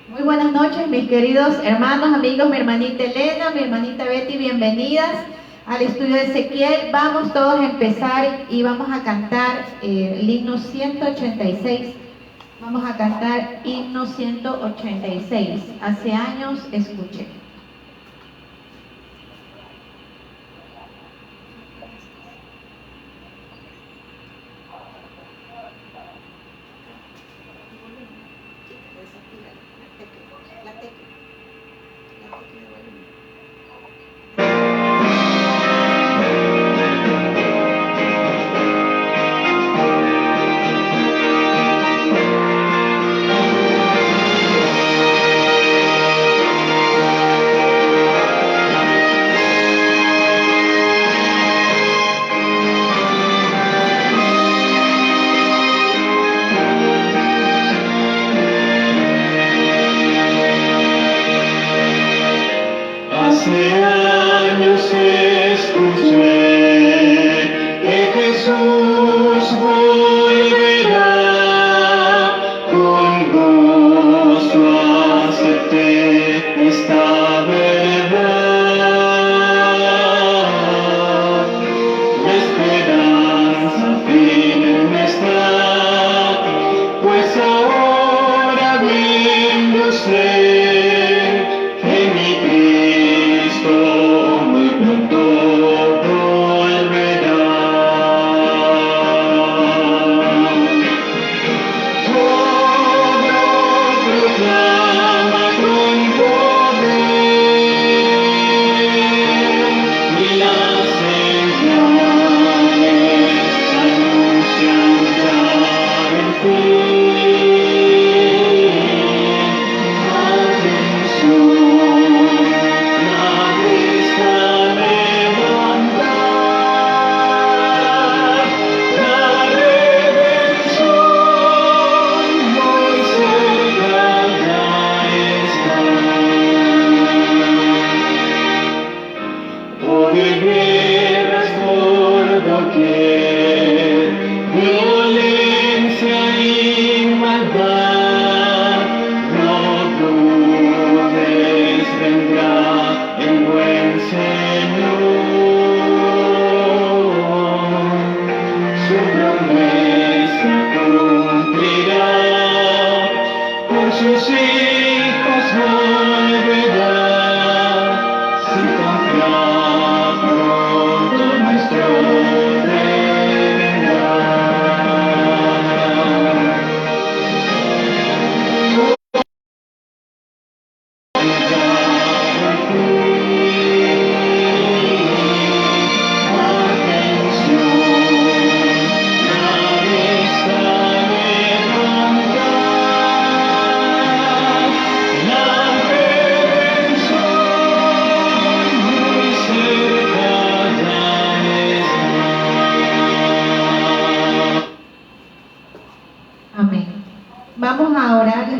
Muy buenas noches, mis queridos hermanos, amigos, mi hermanita Elena, mi hermanita Betty, bienvenidas al estudio de Ezequiel. Vamos todos a empezar y vamos a cantar el himno 186. Vamos a cantar himno 186. Hace años escuché.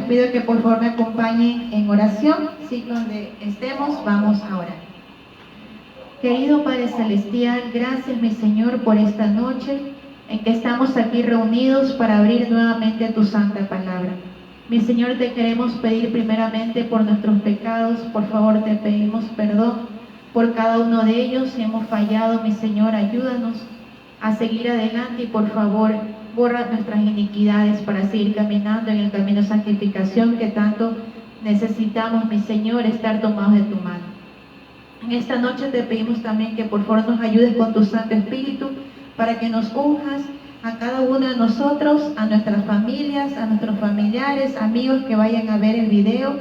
Pido que por favor me acompañen en oración, sí, donde estemos, vamos a orar. Querido Padre Celestial, gracias mi Señor por esta noche en que estamos aquí reunidos para abrir nuevamente tu santa palabra. Mi Señor, te queremos pedir primeramente por nuestros pecados, por favor te pedimos perdón por cada uno de ellos. Si hemos fallado, mi Señor, ayúdanos a seguir adelante y por favor borra nuestras iniquidades para seguir caminando en el camino de santificación que tanto necesitamos, mi Señor, estar tomados de tu mano. En esta noche te pedimos también que por favor nos ayudes con tu Santo Espíritu para que nos unjas a cada uno de nosotros, a nuestras familias, a nuestros familiares, amigos que vayan a ver el video,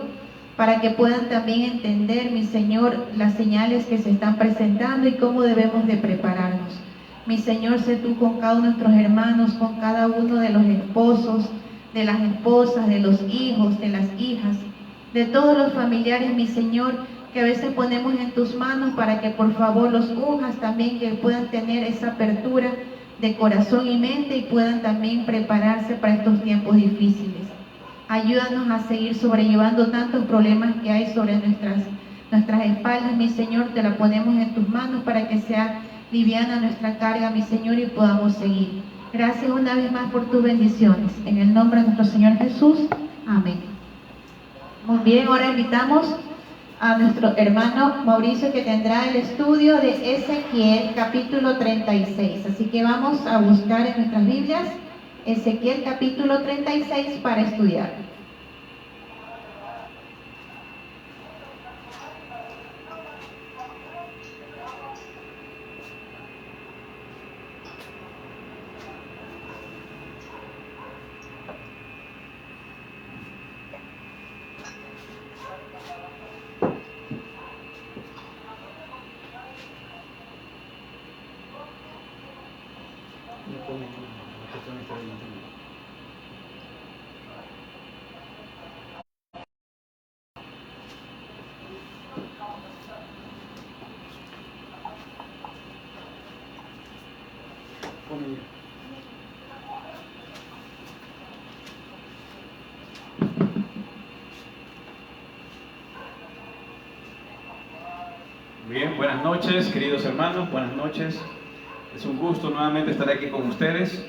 para que puedan también entender, mi Señor, las señales que se están presentando y cómo debemos de prepararnos. Mi Señor, sé tú con cada uno de nuestros hermanos, con cada uno de los esposos, de las esposas, de los hijos, de las hijas, de todos los familiares, mi Señor, que a veces ponemos en tus manos para que por favor los unjas también, que puedan tener esa apertura de corazón y mente y puedan también prepararse para estos tiempos difíciles. Ayúdanos a seguir sobrellevando tantos problemas que hay sobre nuestras espaldas, mi Señor, te la ponemos en tus manos para que sea liviana nuestra carga, mi Señor, y podamos seguir. Gracias una vez más por tus bendiciones. En el nombre de nuestro Señor Jesús. Amén. Muy bien, ahora invitamos a nuestro hermano Mauricio, que tendrá el estudio de Ezequiel capítulo 36. Así que vamos a buscar en nuestras Biblias Ezequiel capítulo 36 para estudiar. Bien, buenas noches, queridos hermanos, buenas noches. Es un gusto nuevamente estar aquí con ustedes.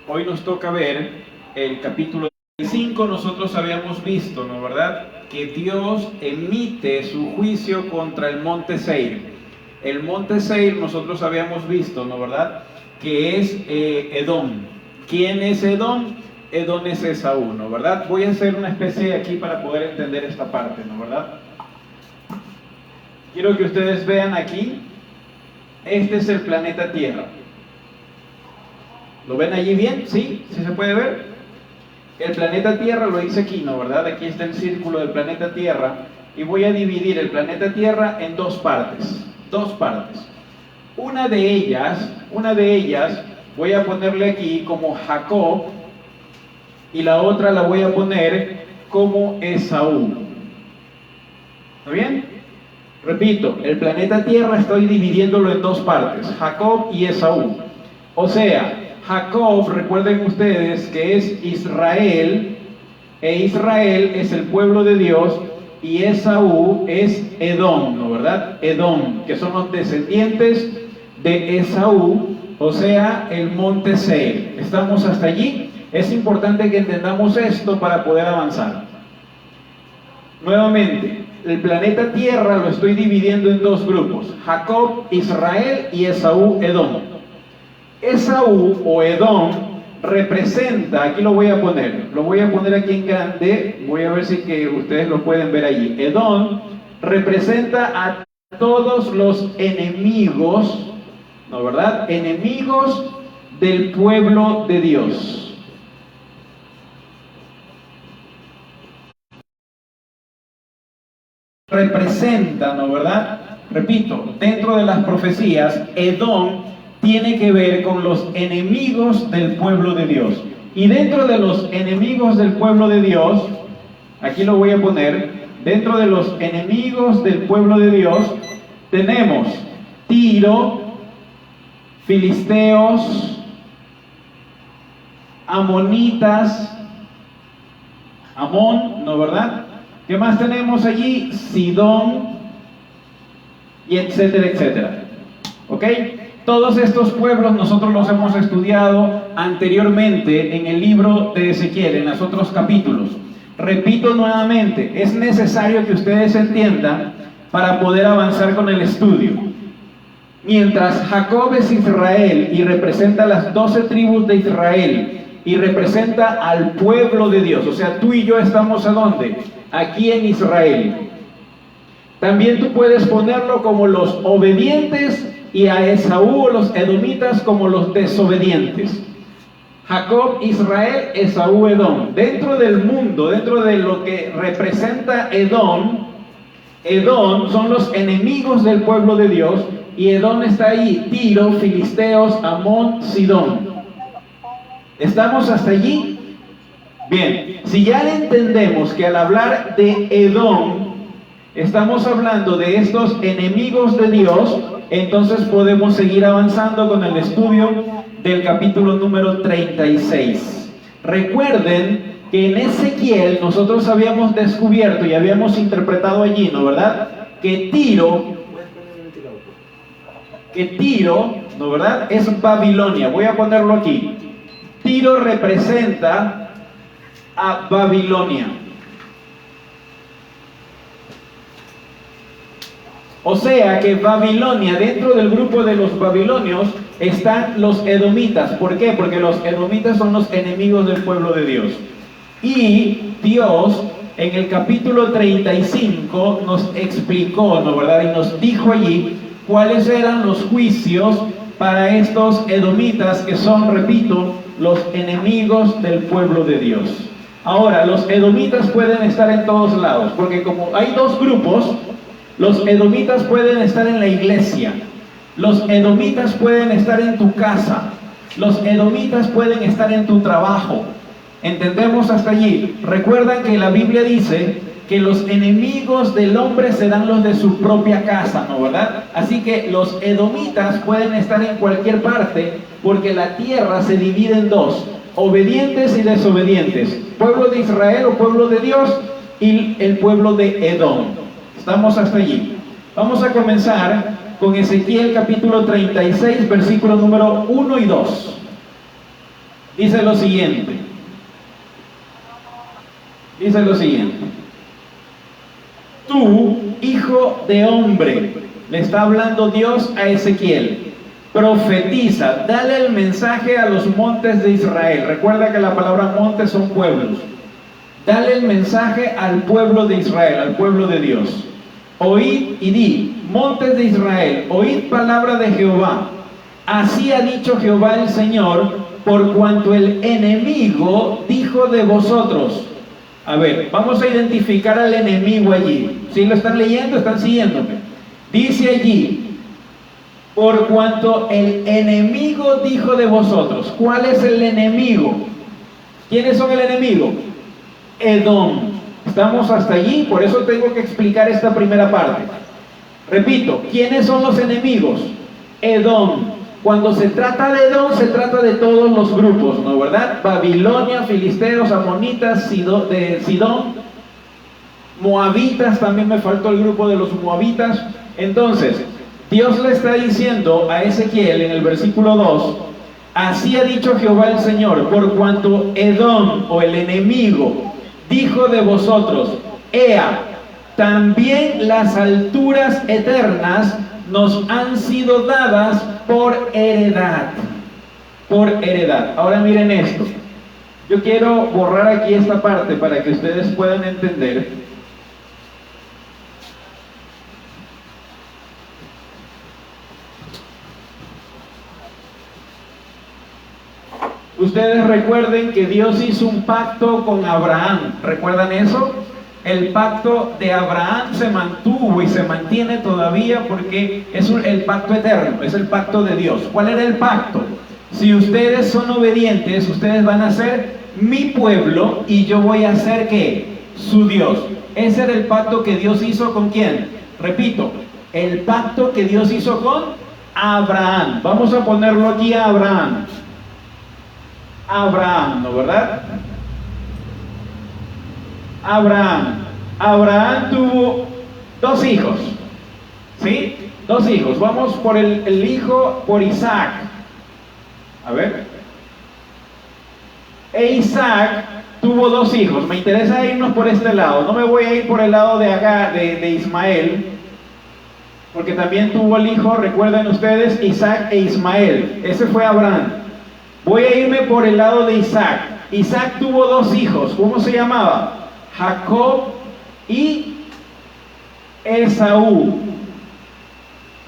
Hoy nos toca ver el capítulo 5. Nosotros habíamos visto, ¿no verdad?, que Dios emite su juicio contra el monte Seir. El monte Seir nosotros habíamos visto, ¿no verdad?, que es Edom. ¿Quién es Edom? Edom es Esaú, ¿no verdad? Voy a hacer una especie aquí para poder entender esta parte, ¿no verdad? Quiero que ustedes vean aquí, este es el planeta Tierra. ¿Lo ven allí bien? ¿Sí? ¿Sí se puede ver? El planeta Tierra lo hice aquí, ¿no verdad? Aquí está el círculo del planeta Tierra y voy a dividir el planeta Tierra en dos partes. Dos partes. Una de ellas voy a ponerle aquí como Jacob y la otra la voy a poner como Esaú. ¿Está bien? Repito, el planeta Tierra estoy dividiéndolo en dos partes, Jacob y Esaú. O sea, Jacob, recuerden ustedes que es Israel, e Israel es el pueblo de Dios, y Esaú es Edom, ¿no verdad? Edom, que son los descendientes de Esaú, o sea, el monte Seir. ¿Estamos hasta allí? Es importante que entendamos esto para poder avanzar. Nuevamente, el planeta Tierra lo estoy dividiendo en dos grupos, Jacob, Israel, y Esaú, Edom. Esaú o Edom representa, aquí lo voy a poner aquí en grande, voy a ver si que ustedes lo pueden ver allí. Edom representa a todos los enemigos, ¿no verdad? Enemigos del pueblo de Dios. Representa, ¿no verdad? Repito, dentro de las profecías, Edom tiene que ver con los enemigos del pueblo de Dios. Y dentro de los enemigos del pueblo de Dios, aquí lo voy a poner, dentro de los enemigos del pueblo de Dios, tenemos Tiro, filisteos, amonitas, Amón, ¿no verdad? ¿Qué más tenemos allí? Sidón, y etcétera, etcétera. ¿Ok? Todos estos pueblos nosotros los hemos estudiado anteriormente en el libro de Ezequiel, en los otros capítulos. Repito nuevamente, es necesario que ustedes entiendan para poder avanzar con el estudio. Mientras Jacob es Israel y representa las 12 tribus de Israel y representa al pueblo de Dios, o sea, tú y yo estamos ¿a dónde? Aquí en Israel. También tú puedes ponerlo como los obedientes y a Esaú o los edomitas como los desobedientes. Jacob, Israel, Esaú, Edom. Dentro del mundo, dentro de lo que representa Edom, Edom son los enemigos del pueblo de Dios y Edom está ahí, Tiro, filisteos, Amón, Sidón. ¿Estamos hasta allí? Bien, si ya entendemos que al hablar de Edom estamos hablando de estos enemigos de Dios, entonces podemos seguir avanzando con el estudio del capítulo número 36. Recuerden que en Ezequiel nosotros habíamos descubierto y habíamos interpretado allí, ¿no verdad? Que Tiro, ¿no verdad? Es Babilonia. Voy a ponerlo aquí. Tiro representa a Babilonia. O sea que Babilonia, dentro del grupo de los babilonios, están los edomitas. ¿Por qué? Porque los edomitas son los enemigos del pueblo de Dios. Y Dios, en el capítulo 35, nos explicó, ¿no verdad? Y nos dijo allí cuáles eran los juicios para estos edomitas, que son, repito, los enemigos del pueblo de Dios. Ahora, los edomitas pueden estar en todos lados, porque como hay dos grupos, los edomitas pueden estar en la iglesia, los edomitas pueden estar en tu casa, los edomitas pueden estar en tu trabajo. ¿Entendemos hasta allí? Recuerdan que la Biblia dice que los enemigos del hombre serán los de su propia casa, ¿no verdad? Así que los edomitas pueden estar en cualquier parte, porque la tierra se divide en dos: obedientes y desobedientes, pueblo de Israel o pueblo de Dios, y el pueblo de Edom. Estamos hasta allí. Vamos a comenzar con Ezequiel capítulo 36, versículo número 1 y 2. Dice lo siguiente. Dice lo siguiente: tú, hijo de hombre, le está hablando Dios a Ezequiel, profetiza, dale el mensaje a los montes de Israel. Recuerda que la palabra montes son pueblos. Dale el mensaje al pueblo de Israel, al pueblo de Dios. Oíd y di, montes de Israel, oíd palabra de Jehová. Así ha dicho Jehová el Señor, por cuanto el enemigo dijo de vosotros. A ver, vamos a identificar al enemigo allí. ¿Sí lo están leyendo? ¿Están siguiéndome? Dice allí, por cuanto el enemigo dijo de vosotros. ¿Cuál es el enemigo? ¿Quiénes son el enemigo? Edom. Estamos hasta allí, por eso tengo que explicar esta primera parte. Repito, ¿quiénes son los enemigos? Edom. Cuando se trata de Edom, se trata de todos los grupos, ¿no verdad? Babilonia, filisteos, amonitas, de Sidón, moabitas, también me faltó el grupo de los moabitas. Entonces, Dios le está diciendo a Ezequiel en el versículo 2, así ha dicho Jehová el Señor, por cuanto Edom, o el enemigo, dijo de vosotros, ea, también las alturas eternas nos han sido dadas por heredad. Por heredad. Ahora miren esto. Yo quiero borrar aquí esta parte para que ustedes puedan entender. Ustedes recuerden que Dios hizo un pacto con Abraham. ¿Recuerdan eso? El pacto de Abraham se mantuvo y se mantiene todavía porque es el pacto eterno, es el pacto de Dios. ¿Cuál era el pacto? Si ustedes son obedientes, ustedes van a ser mi pueblo y yo voy a ser ¿qué? Su Dios. Ese era el pacto que Dios hizo ¿con quién? Repito, el pacto que Dios hizo con Abraham. Vamos a ponerlo aquí a Abraham. Abraham, ¿no verdad? Abraham tuvo dos hijos, ¿sí? Dos hijos. Vamos por el hijo, por Isaac. A ver. E Isaac tuvo dos hijos. Me interesa irnos por este lado. No me voy a ir por el lado de Agar, de Ismael, porque también tuvo el hijo, recuerden ustedes, Isaac e Ismael. Ese fue Abraham. Voy a irme por el lado de Isaac. Isaac tuvo dos hijos. ¿Cómo se llamaba? Jacob y Esaú.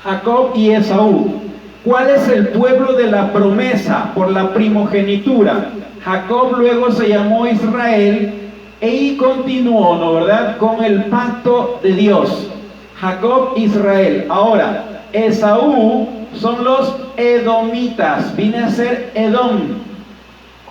Jacob y Esaú. ¿Cuál es el pueblo de la promesa? Por la primogenitura. Jacob luego se llamó Israel y continuó, ¿no verdad?, con el pacto de Dios. Jacob, Israel. Ahora, Esaú son los edomitas. Viene a ser Edom.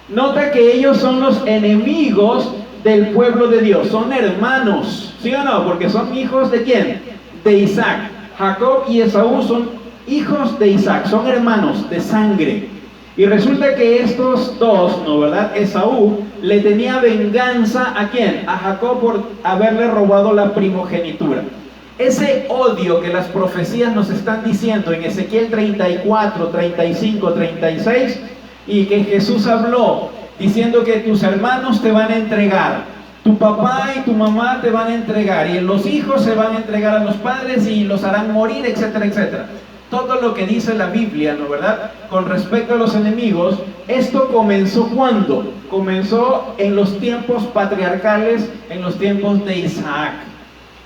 Nota que ellos son los enemigos del pueblo de Dios. Son hermanos, ¿sí o no? Porque son hijos de ¿quién? De Isaac. Jacob y Esaú son hijos de Isaac, son hermanos de sangre. Y resulta que estos dos, ¿no verdad? Esaú le tenía venganza ¿a quién? A Jacob por haberle robado la primogenitura. Ese odio que las profecías nos están diciendo en Ezequiel 34, 35, 36, y que Jesús habló diciendo que tus hermanos te van a entregar, tu papá y tu mamá te van a entregar, y los hijos se van a entregar a los padres y los harán morir, etcétera, etcétera. Todo lo que dice la Biblia, ¿no verdad? Con respecto a los enemigos, esto comenzó ¿cuándo? Comenzó en los tiempos patriarcales, en los tiempos de Isaac.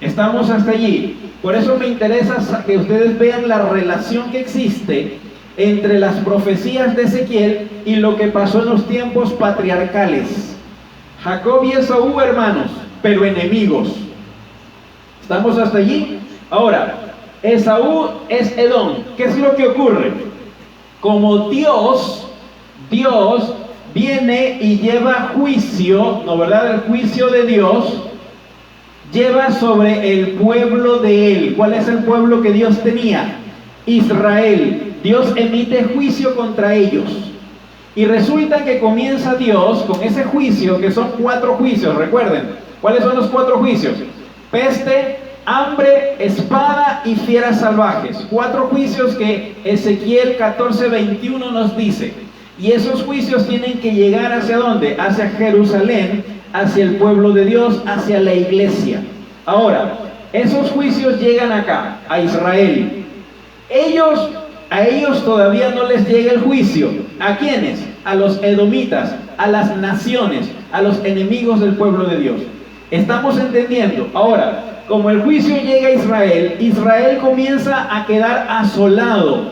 Estamos hasta allí. Por eso me interesa que ustedes vean la relación que existe entre las profecías de Ezequiel y lo que pasó en los tiempos patriarcales. Jacob y Esaú, hermanos, pero enemigos. ¿Estamos hasta allí? Ahora, Esaú es Edom. ¿Qué es lo que ocurre? Como Dios viene y lleva juicio, ¿no verdad? El juicio de Dios lleva sobre el pueblo de él. ¿Cuál es el pueblo que Dios tenía? Israel. Dios emite juicio contra ellos. Y resulta que comienza Dios con ese juicio, que son 4 juicios, recuerden. ¿Cuáles son los 4 juicios? Peste, hambre, espada y fieras salvajes. 4 juicios que Ezequiel 14:21 nos dice. Y esos juicios tienen que llegar ¿hacia dónde? Hacia Jerusalén, hacia el pueblo de Dios, hacia la iglesia. Ahora, esos juicios llegan acá, a Israel. A ellos todavía no les llega el juicio. ¿A quiénes? A los edomitas, a las naciones, a los enemigos del pueblo de Dios. ¿Estamos entendiendo? Ahora, como el juicio llega a Israel, Israel comienza a quedar asolado.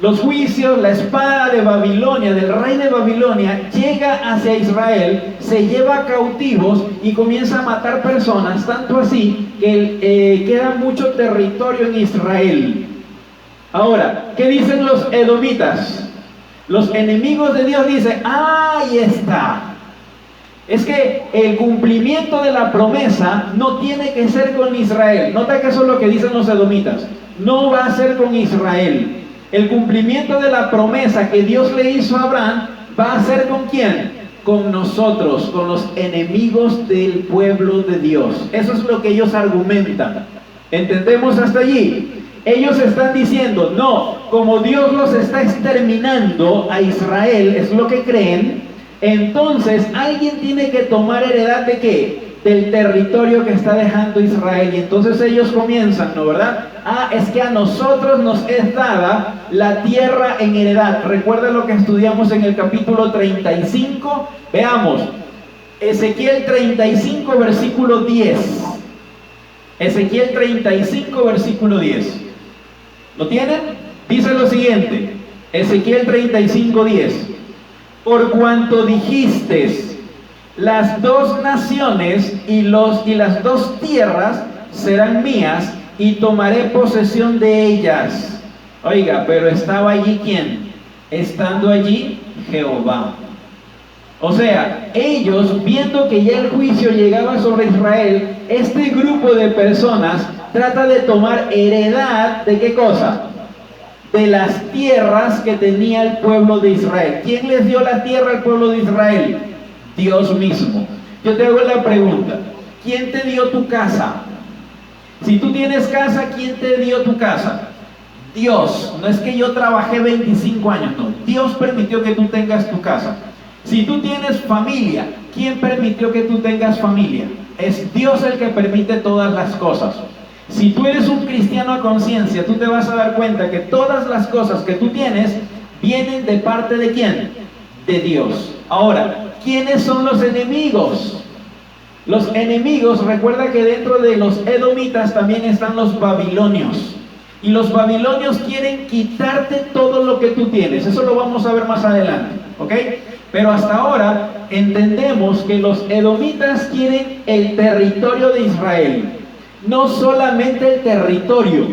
Los juicios, la espada de Babilonia, del rey de Babilonia, llega hacia Israel, se lleva cautivos y comienza a matar personas, tanto así que queda mucho territorio en Israel. Ahora, ¿qué dicen los edomitas? Los enemigos de Dios dicen, ahí está. Es que el cumplimiento de la promesa no tiene que ser con Israel. Nota que eso es lo que dicen los edomitas. No va a ser con Israel. El cumplimiento de la promesa que Dios le hizo a Abraham va a ser ¿con quién? Con nosotros, con los enemigos del pueblo de Dios. Eso es lo que ellos argumentan. ¿Entendemos hasta allí? Ellos están diciendo, no, como Dios los está exterminando a Israel, es lo que creen, entonces alguien tiene que tomar heredad ¿de qué? Del territorio que está dejando Israel. Y entonces ellos comienzan, ¿no verdad? Es que a nosotros nos es dada la tierra en heredad. Recuerda lo que estudiamos en el capítulo 35. Veamos, Ezequiel 35, versículo 10. Ezequiel 35, versículo 10. ¿Lo tienen? Dice lo siguiente, Ezequiel 35, 10. Por cuanto dijiste, las 2 naciones y las 2 tierras serán mías y tomaré posesión de ellas. Oiga, pero ¿estaba allí quién? Estando allí Jehová. O sea, ellos, viendo que ya el juicio llegaba sobre Israel, este grupo de personas trata de tomar heredad ¿de qué cosa? De las tierras que tenía el pueblo de Israel. ¿Quién les dio la tierra al pueblo de Israel? Dios mismo. Yo te hago la pregunta, ¿quién te dio tu casa? Si tú tienes casa, ¿quién te dio tu casa? Dios. No es que yo trabajé 25 años, no. Dios permitió que tú tengas tu casa. Si tú tienes familia, ¿quién permitió que tú tengas familia? Es Dios el que permite todas las cosas. Si tú eres un cristiano a conciencia, tú te vas a dar cuenta que todas las cosas que tú tienes vienen de parte ¿de quién? De Dios. Ahora, ¿quiénes son los enemigos? Los enemigos, recuerda que dentro de los edomitas también están los babilonios. Y los babilonios quieren quitarte todo lo que tú tienes. Eso lo vamos a ver más adelante, ¿ok? Pero hasta ahora entendemos que los edomitas quieren el territorio de Israel. No solamente el territorio.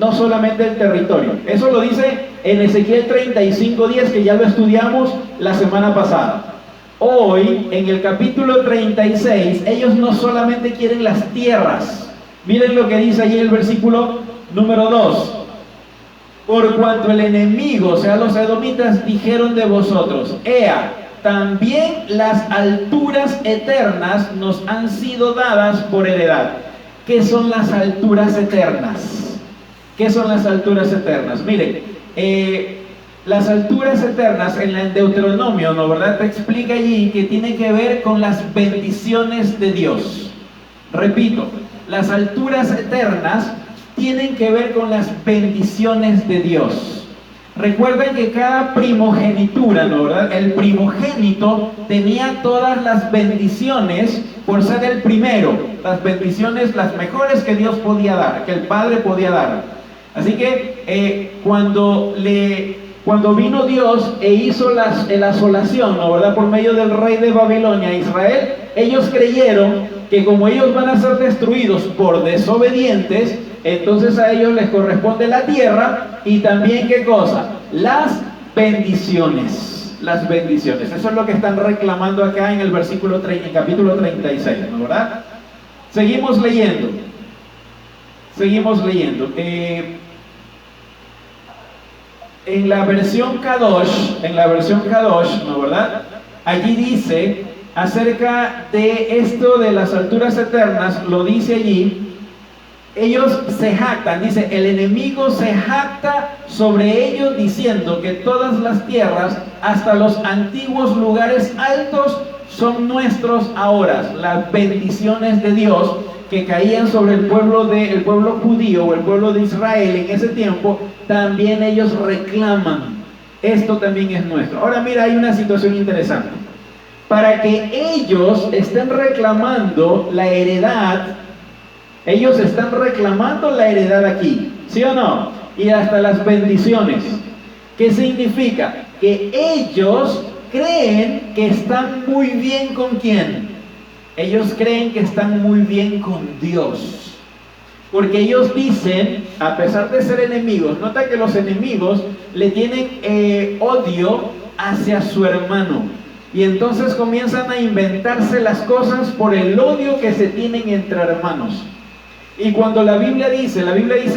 No solamente el territorio. Eso lo dice en Ezequiel 35:10, que ya lo estudiamos la semana pasada. Hoy, en el capítulo 36, ellos no solamente quieren las tierras. Miren lo que dice allí el versículo número 2. Por cuanto el enemigo, o sea, los edomitas, dijeron de vosotros, ea, también las alturas eternas nos han sido dadas por heredad. ¿Qué son las alturas eternas? ¿Qué son las alturas eternas? Miren, las alturas eternas en el Deuteronomio, ¿no verdad? Te explica allí que tiene que ver con las bendiciones de Dios. Repito, las alturas eternas tienen que ver con las bendiciones de Dios. Recuerden que cada primogenitura, ¿no verdad? El primogénito tenía todas las bendiciones por ser el primero. Las bendiciones, las mejores que Dios podía dar, que el Padre podía dar. Así que cuando vino Dios e hizo la asolación, ¿no verdad? Por medio del rey de Babilonia a Israel, ellos creyeron que como ellos van a ser destruidos por desobedientes, entonces a ellos les corresponde la tierra y también, ¿qué cosa? Las bendiciones. Las bendiciones. Eso es lo que están reclamando acá en el en capítulo 36, ¿no verdad? Seguimos leyendo. Seguimos leyendo. En la versión Kadosh, ¿no verdad? Allí dice acerca de esto de las alturas eternas, lo dice allí. Ellos se jactan, dice, el enemigo se jacta sobre ellos diciendo que todas las tierras, hasta los antiguos lugares altos, son nuestros ahora. Las bendiciones de Dios que caían sobre el pueblo judío o el pueblo de Israel en ese tiempo, también ellos reclaman, esto también es nuestro. Ahora mira, hay una situación interesante. Para que ellos estén reclamando la heredad, ellos están reclamando la heredad aquí, ¿sí o no? Y hasta las bendiciones. ¿Qué significa? Que ellos creen que están muy bien con ¿quién? Ellos creen que están muy bien con Dios. Porque ellos dicen, a pesar de ser enemigos, nota que los enemigos le tienen odio hacia su hermano. Y entonces comienzan a inventarse las cosas por el odio que se tienen entre hermanos. Y cuando la Biblia dice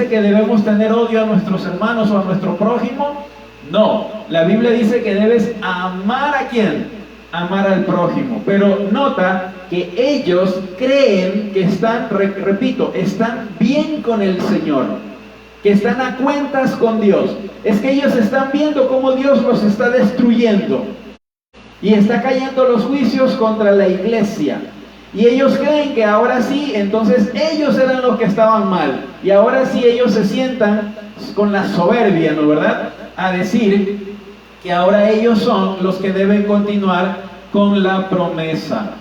que debemos tener odio a nuestros hermanos o a nuestro prójimo, no. La Biblia dice que debes amar ¿a quién? Amar al prójimo. Pero nota que ellos creen que están, repito, están bien con el Señor, que están a cuentas con Dios. Es que ellos están viendo cómo Dios los está destruyendo y está cayendo los juicios contra la iglesia. Y ellos creen que ahora sí, entonces ellos eran los que estaban mal. Y ahora sí ellos se sientan con la soberbia, ¿no verdad? A decir que ahora ellos son los que deben continuar con la promesa.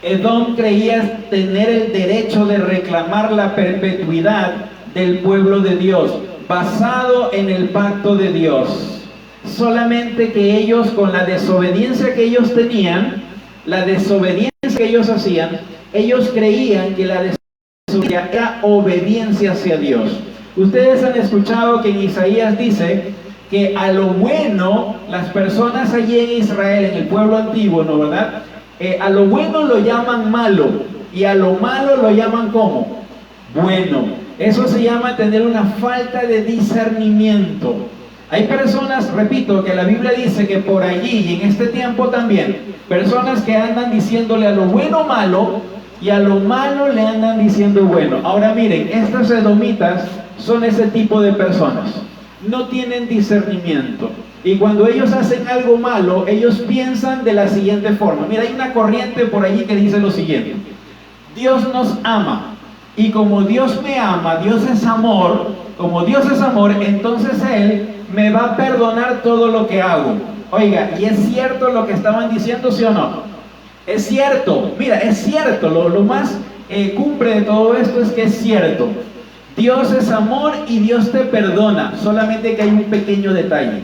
Edom creía tener el derecho de reclamar la perpetuidad del pueblo de Dios, basado en el pacto de Dios. Solamente que ellos, con la desobediencia que ellos tenían, la desobediencia que ellos hacían, ellos creían que la desobediencia era obediencia hacia Dios. Ustedes han escuchado que en Isaías dice que a lo bueno, las personas allí en Israel, en el pueblo antiguo, ¿no verdad? A lo bueno lo llaman malo y a lo malo lo llaman ¿cómo? Bueno. Eso se llama tener una falta de discernimiento. Hay personas, repito, que la Biblia dice que por allí y en este tiempo también, personas que andan diciéndole a lo bueno malo y a lo malo le andan diciendo bueno. Ahora miren, estas edomitas son ese tipo de personas. No tienen discernimiento. Y cuando ellos hacen algo malo, ellos piensan de la siguiente forma. Mira, hay una corriente por allí que dice lo siguiente: Dios nos ama. Y como Dios me ama, Dios es amor, como Dios es amor, entonces Él me va a perdonar todo lo que hago. Oiga, ¿y es cierto lo que estaban diciendo, sí o no? Es cierto, mira, es cierto, lo más cumple de todo esto es que es cierto. Dios es amor y Dios te perdona, solamente que hay un pequeño detalle.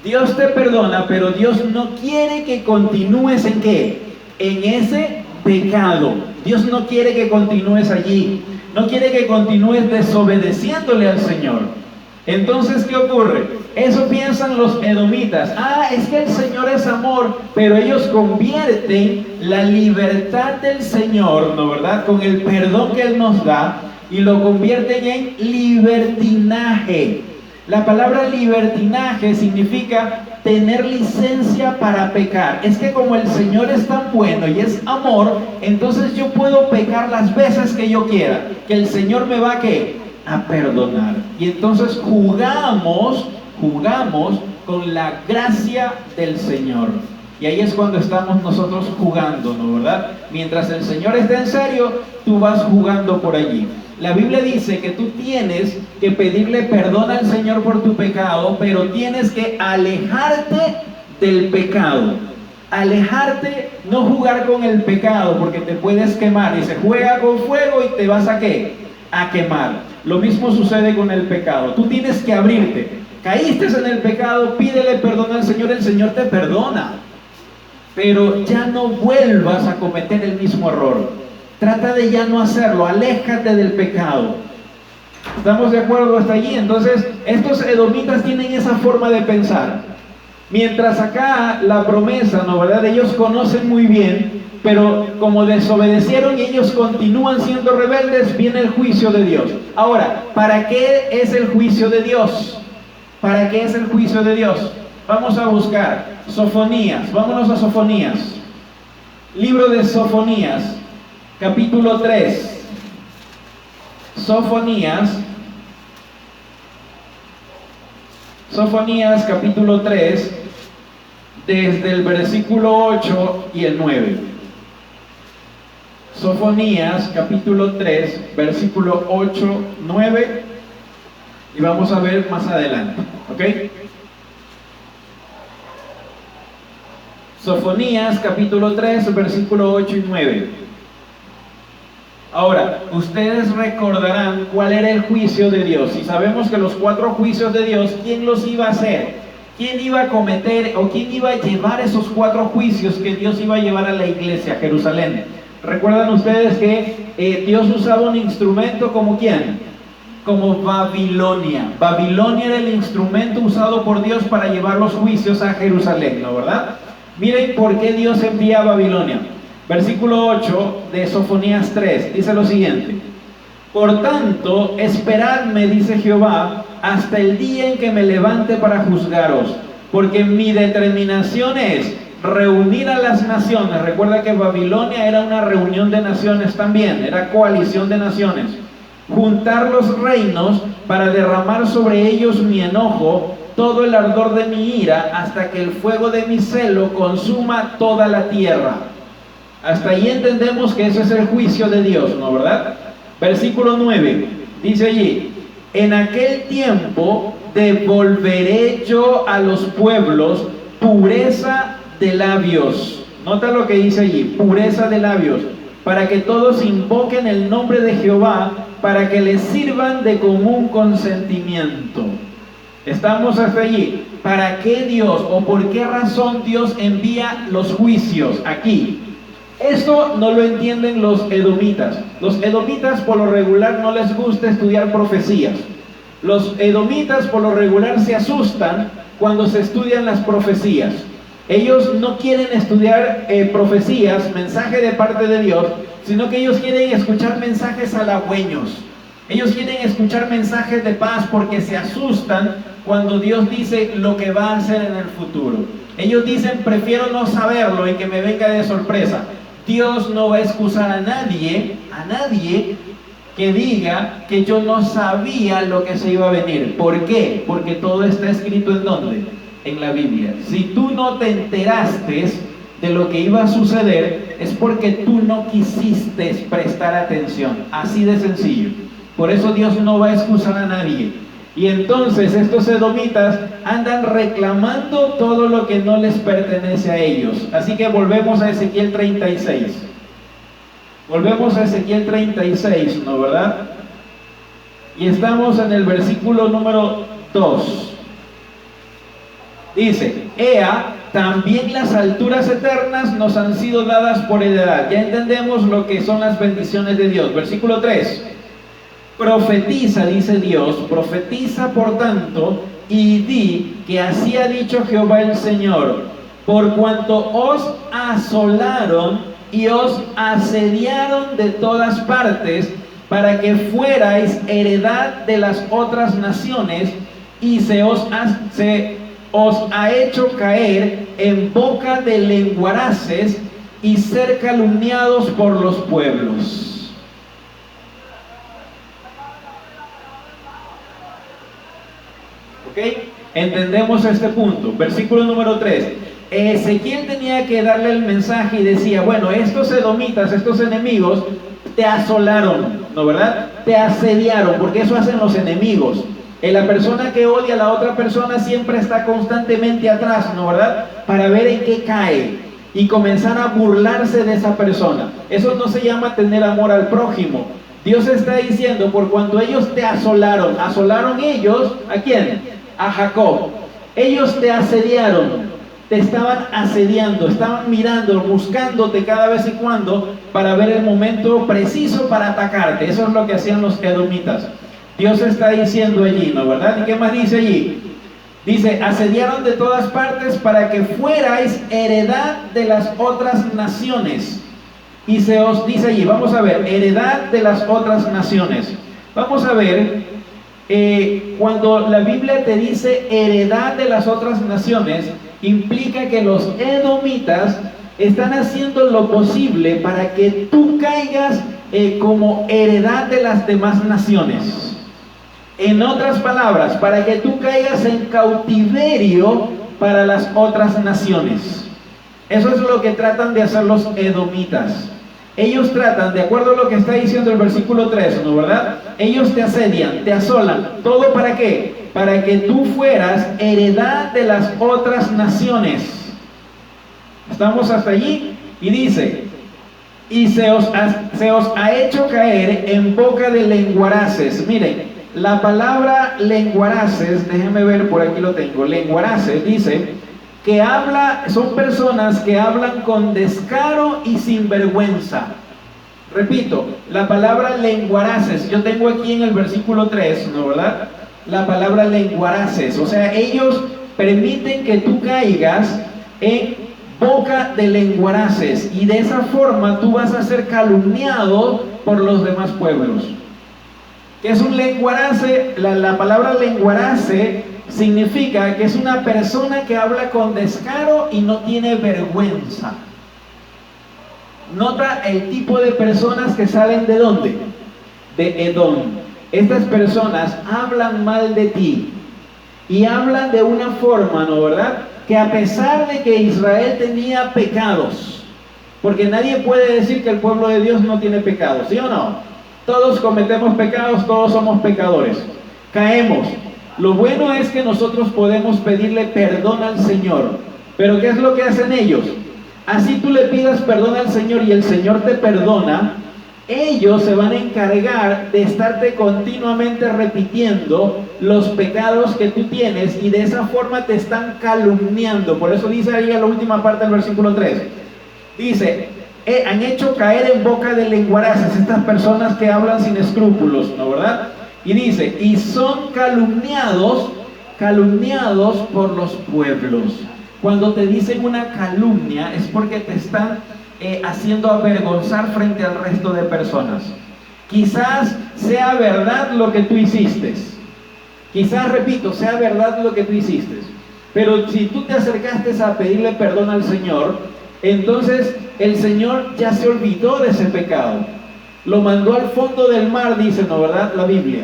Dios te perdona, pero Dios no quiere que continúes ¿en qué? En ese pecado. Dios no quiere que continúes allí, no quiere que continúes desobedeciéndole al Señor. Entonces, ¿qué ocurre? Eso piensan los edomitas. Es que el Señor es amor, pero ellos convierten la libertad del Señor, ¿no verdad? Con el perdón que Él nos da, y lo convierten en libertinaje. La palabra libertinaje significa tener licencia para pecar. Es que como el Señor es tan bueno y es amor, entonces yo puedo pecar las veces que yo quiera, que el Señor me va a ¿qué? A perdonar. Y entonces jugamos con la gracia del Señor. Y ahí es cuando estamos nosotros jugando, ¿no? ¿Verdad? Mientras el Señor está en serio, tú vas jugando por allí. La Biblia dice que tú tienes que pedirle perdón al Señor por tu pecado, pero tienes que alejarte del pecado. Alejarte, no jugar con el pecado, porque te puedes quemar. Dice, juega con fuego y te vas a ¿qué? A quemar. Lo mismo sucede con el pecado. Tú tienes que abrirte. Caíste en el pecado, pídele perdón al Señor, el Señor te perdona. Pero ya no vuelvas a cometer el mismo error. Trata de ya no hacerlo, aléjate del pecado. ¿Estamos de acuerdo hasta allí? Entonces, estos edomitas tienen esa forma de pensar. Mientras acá la promesa, ¿no? ¿Verdad? Ellos conocen muy bien, pero como desobedecieron y ellos continúan siendo rebeldes, viene el juicio de Dios. Ahora, ¿para qué es el juicio de Dios? ¿Para qué es el juicio de Dios? Vamos a buscar Sofonías, vámonos a Sofonías. Libro de Sofonías, capítulo 3. Sofonías, capítulo 3, desde el versículo 8 y el 9. Sofonías, capítulo 3, versículo 8, 9, y vamos a ver más adelante, ¿ok? Sofonías, capítulo 3, versículo 8 y 9. Ahora, ustedes recordarán cuál era el juicio de Dios. Y sabemos que los 4 juicios de Dios, ¿quién los iba a hacer? ¿Quién iba a cometer o quién iba a llevar esos 4 juicios que Dios iba a llevar a la iglesia, a Jerusalén? ¿Recuerdan ustedes que Dios usaba un instrumento como quién? Como Babilonia. Babilonia era el instrumento usado por Dios para llevar los juicios a Jerusalén, ¿no? ¿Verdad? Miren por qué Dios envía a Babilonia. Versículo 8 de Sofonías 3 dice lo siguiente: por tanto, esperadme, dice Jehová, hasta el día en que me levante para juzgaros, porque mi determinación es reunir a las naciones. Recuerda que Babilonia era una reunión de naciones también, era coalición de naciones. Juntar los reinos para derramar sobre ellos mi enojo, todo el ardor de mi ira, hasta que el fuego de mi celo consuma toda la tierra. Hasta ahí entendemos que eso es el juicio de Dios, ¿no? ¿Verdad? Versículo 9, dice allí: en aquel tiempo devolveré yo a los pueblos pureza de labios. Nota lo que dice allí, pureza de labios, para que todos invoquen el nombre de Jehová, para que les sirvan de común consentimiento. Estamos hasta allí. ¿Para qué Dios o por qué razón Dios envía los juicios aquí? Esto no lo entienden los edomitas. Los edomitas por lo regular no les gusta estudiar profecías. Los edomitas por lo regular se asustan cuando se estudian las profecías. Ellos no quieren estudiar profecías, mensaje de parte de Dios, sino que ellos quieren escuchar mensajes halagüeños. Ellos quieren escuchar mensajes de paz porque se asustan cuando Dios dice lo que va a hacer en el futuro. Ellos dicen, prefiero no saberlo y que me venga de sorpresa. Dios no va a excusar a nadie que diga que yo no sabía lo que se iba a venir. ¿Por qué? Porque todo está escrito ¿en dónde? En la Biblia. Si tú no te enteraste de lo que iba a suceder, es porque tú no quisiste prestar atención. Así de sencillo. Por eso Dios no va a excusar a nadie. Y entonces estos edomitas andan reclamando todo lo que no les pertenece a ellos. Así que volvemos a Ezequiel 36. Volvemos a Ezequiel 36, ¿no? ¿Verdad? Y estamos en el versículo número 2. Dice: Ea, también las alturas eternas nos han sido dadas por heredad. Ya entendemos lo que son las bendiciones de Dios. Versículo 3. Profetiza, dice Dios, profetiza por tanto, y di que así ha dicho Jehová el Señor: por cuanto os asolaron y os asediaron de todas partes, para que fuerais heredad de las otras naciones, y se os ha hecho caer en boca de lenguaraces y ser calumniados por los pueblos. ¿Ok? Entendemos este punto. Versículo número 3. Ezequiel tenía que darle el mensaje y decía, bueno, estos edomitas, estos enemigos, te asolaron, ¿no verdad? Te asediaron, porque eso hacen los enemigos. La persona que odia a la otra persona siempre está constantemente atrás, ¿no verdad? Para ver en qué cae y comenzar a burlarse de esa persona. Eso no se llama tener amor al prójimo. Dios está diciendo, por cuanto ellos te asolaron ellos, ¿a quién? A Jacob. Ellos te asediaron, te estaban asediando, estaban mirando, buscándote cada vez y cuando para ver el momento preciso para atacarte. Eso es lo que hacían los edomitas. Dios está diciendo allí, ¿no verdad? ¿Y qué más dice allí? Dice, asediaron de todas partes para que fuerais heredad de las otras naciones. Y se os dice allí, vamos a ver, heredad de las otras naciones. Vamos a ver, cuando la Biblia te dice heredad de las otras naciones, implica que los edomitas están haciendo lo posible para que tú caigas como heredad de las demás naciones. En otras palabras, para que tú caigas en cautiverio para las otras naciones. Eso es lo que tratan de hacer los edomitas. Ellos tratan, de acuerdo a lo que está diciendo el versículo 3, ¿no verdad? Ellos te asedian, te asolan. ¿Todo para qué? Para que tú fueras heredad de las otras naciones. ¿Estamos hasta allí? Y dice, y se os ha hecho caer en boca de lenguaraces. Miren, la palabra lenguaraces, déjenme ver, por aquí lo tengo. Lenguaraces dice que son personas que hablan con descaro y sin vergüenza. Repito, la palabra lenguaraces, yo tengo aquí en el versículo 3, ¿no verdad? La palabra lenguaraces, o sea, ellos permiten que tú caigas en boca de lenguaraces y de esa forma tú vas a ser calumniado por los demás pueblos. ¿Qué es un lenguarace? La palabra lenguarace significa que es una persona que habla con descaro y no tiene vergüenza. Nota el tipo de personas que salen ¿de dónde? De Edom. Estas personas hablan mal de ti y hablan de una forma, ¿no verdad? Que a pesar de que Israel tenía pecados, porque nadie puede decir que el pueblo de Dios no tiene pecados, ¿sí o no? Todos cometemos pecados, todos somos pecadores, caemos. Lo bueno es que nosotros podemos pedirle perdón al Señor. Pero ¿qué es lo que hacen ellos? Así tú le pidas perdón al Señor y el Señor te perdona, ellos se van a encargar de estarte continuamente repitiendo los pecados que tú tienes y de esa forma te están calumniando. Por eso dice ahí en la última parte del versículo 3. Dice, han hecho caer en boca de lenguaraces, estas personas que hablan sin escrúpulos, ¿no verdad? Y dice, y son calumniados por los pueblos. Cuando te dicen una calumnia es porque te están haciendo avergonzar frente al resto de personas. Quizás sea verdad lo que tú hiciste. Quizás, repito, sea verdad lo que tú hiciste. Pero si tú te acercaste a pedirle perdón al Señor, entonces el Señor ya se olvidó de ese pecado. Lo mandó al fondo del mar, dice, ¿no verdad? La Biblia.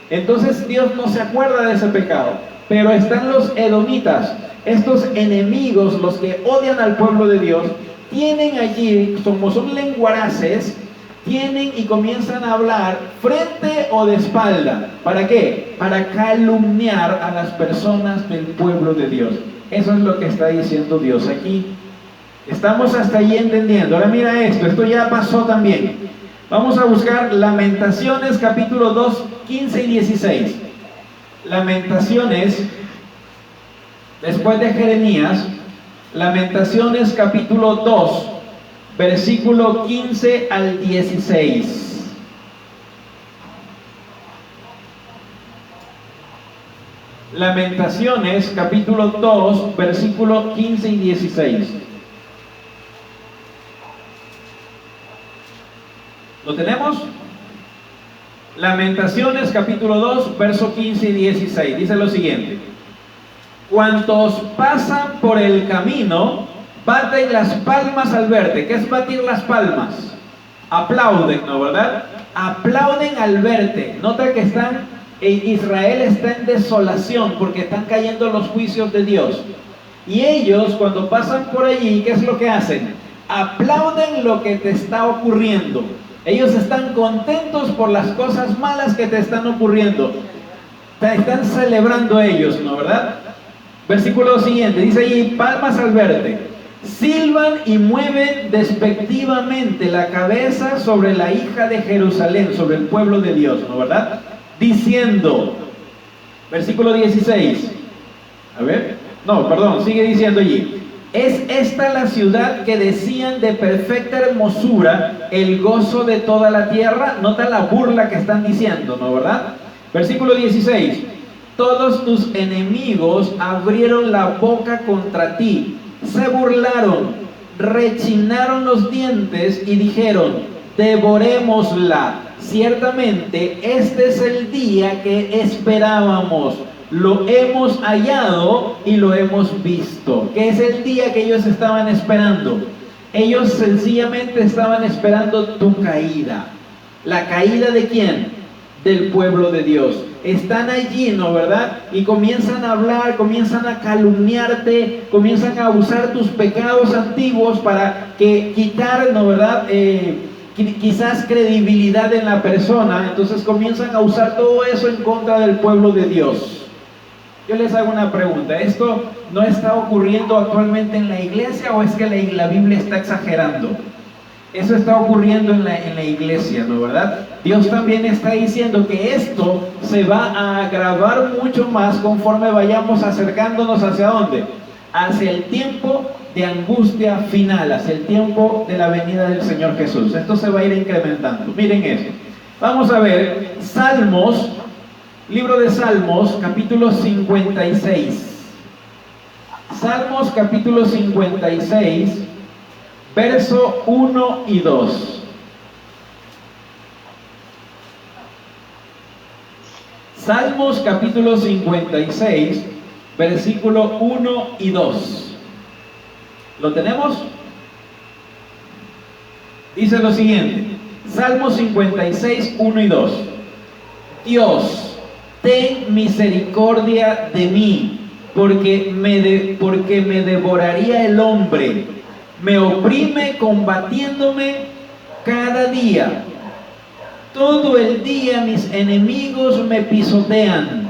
Entonces Dios no se acuerda de ese pecado. Pero están los edomitas, estos enemigos, los que odian al pueblo de Dios, tienen allí, como son lenguaraces, tienen y comienzan a hablar frente o de espalda. ¿Para qué? Para calumniar a las personas del pueblo de Dios. Eso es lo que está diciendo Dios aquí. Estamos hasta allí entendiendo. Ahora mira esto ya pasó también. Vamos a buscar Lamentaciones capítulo 2, 15 y 16. Lamentaciones, después de Jeremías, Lamentaciones capítulo 2, versículo 15 al 16. Lamentaciones capítulo 2, versículo 15 y 16. ¿Lo tenemos? Lamentaciones capítulo 2, verso 15 y 16. Dice lo siguiente: cuantos pasan por el camino, baten las palmas al verte. ¿Qué es batir las palmas? Aplauden, ¿no, verdad? Aplauden al verte. Nota que Israel está en desolación porque están cayendo los juicios de Dios. Y ellos, cuando pasan por allí, ¿qué es lo que hacen? Aplauden lo que te está ocurriendo. Ellos están contentos por las cosas malas que te están ocurriendo. Están celebrando ellos, ¿no, verdad? Versículo siguiente, dice allí: palmas al verte. Silban y mueven despectivamente la cabeza sobre la hija de Jerusalén, sobre el pueblo de Dios, ¿no, verdad? Diciendo, versículo 16, sigue diciendo allí: es esta la ciudad que decían de perfecta hermosura, el gozo de toda la tierra. Nota la burla que están diciendo, ¿no, verdad? Versículo 16, todos tus enemigos abrieron la boca contra ti, se burlaron, rechinaron los dientes y dijeron: devorémosla. Ciertamente este es el día que esperábamos, lo hemos hallado y lo hemos visto. ¿Qué es el día que ellos estaban esperando? Ellos sencillamente estaban esperando tu caída. ¿La caída de quién? Del pueblo de Dios. Están allí, ¿no, verdad? Y comienzan a hablar, comienzan a calumniarte, comienzan a usar tus pecados antiguos para quitar, ¿no, verdad? Quizás credibilidad en la persona. Entonces comienzan a usar todo eso en contra del pueblo de Dios. Yo les hago una pregunta: ¿esto no está ocurriendo actualmente en la iglesia o es que la Biblia está exagerando? Eso está ocurriendo en la iglesia, ¿no, verdad? Dios también está diciendo que esto se va a agravar mucho más conforme vayamos acercándonos ¿hacia dónde? Hacia el tiempo de angustia final, hacia el tiempo de la venida del Señor Jesús. Esto se va a ir incrementando. Miren esto. Vamos a ver Salmos, libro de Salmos, capítulo 56. Salmos, capítulo 56, verso 1 y 2. Salmos, capítulo 56, versículo 1 y 2. ¿Lo tenemos? Dice lo siguiente: Salmos 56, 1 y 2. Dios, ten misericordia de mí, porque me devoraría el hombre. Me oprime combatiéndome cada día. Todo el día mis enemigos me pisotean,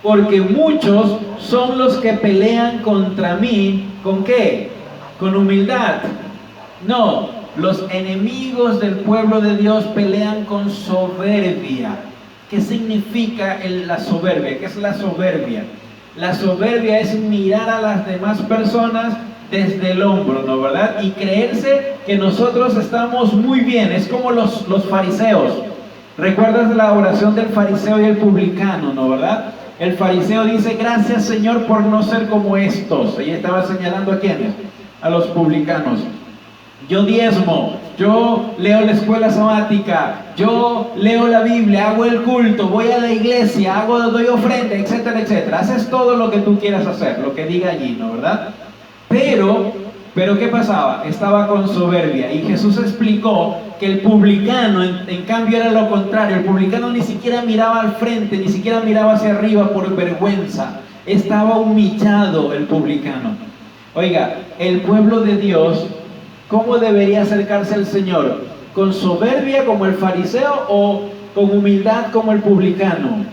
porque muchos son los que pelean contra mí. ¿Con qué? Con humildad. No, los enemigos del pueblo de Dios pelean con soberbia. ¿Qué significa la soberbia? ¿Qué es la soberbia? La soberbia es mirar a las demás personas desde el hombro, ¿no, verdad? Y creerse que nosotros estamos muy bien. Es como los fariseos. ¿Recuerdas la oración del fariseo y el publicano, no, verdad? El fariseo dice: gracias, Señor, por no ser como estos. Ella estaba señalando ¿a quiénes? A los publicanos. Yo diezmo, yo leo la escuela sabática, yo leo la Biblia, hago el culto, voy a la iglesia, doy ofrenda, etcétera, etcétera. Haces todo lo que tú quieras hacer, lo que diga allí, ¿no, verdad? Pero ¿qué pasaba? Estaba con soberbia. Y Jesús explicó que el publicano, en cambio, era lo contrario. El publicano ni siquiera miraba al frente, ni siquiera miraba hacia arriba por vergüenza. Estaba humillado el publicano. Oiga, el pueblo de Dios, ¿cómo debería acercarse al Señor? ¿Con soberbia como el fariseo o con humildad como el publicano?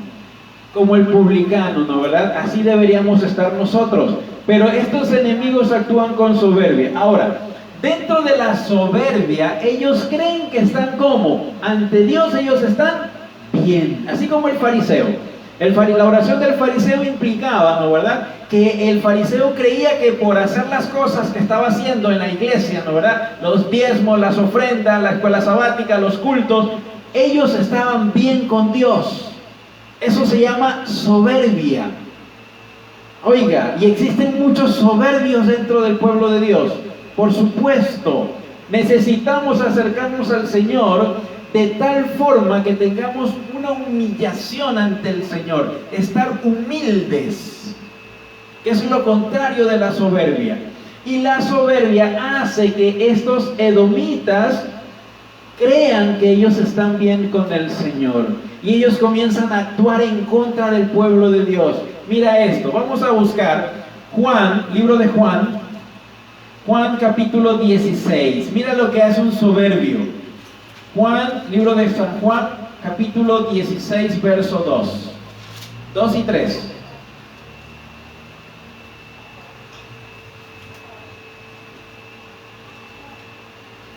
Como el publicano, ¿no, verdad? Así deberíamos estar nosotros. Pero estos enemigos actúan con soberbia. Ahora, dentro de la soberbia, ellos creen que están ¿cómo? Ante Dios ellos están bien. Así como el fariseo. La oración del fariseo implicaba, ¿no, verdad?, que el fariseo creía que por hacer las cosas que estaba haciendo en la iglesia, ¿no, verdad?, los diezmos, las ofrendas, la escuela sabática, los cultos, ellos estaban bien con Dios. Eso se llama soberbia. Oiga, y existen muchos soberbios dentro del pueblo de Dios. Por supuesto, necesitamos acercarnos al Señor de tal forma que tengamos una humillación ante el Señor, estar humildes, que es lo contrario de la soberbia. Y la soberbia hace que estos edomitas crean que ellos están bien con el Señor, y ellos comienzan a actuar en contra del pueblo de Dios. Mira esto, vamos a buscar Juan, libro de Juan capítulo 16. Mira lo que hace un soberbio. Juan, libro de San Juan, capítulo 16, verso 2 y 3.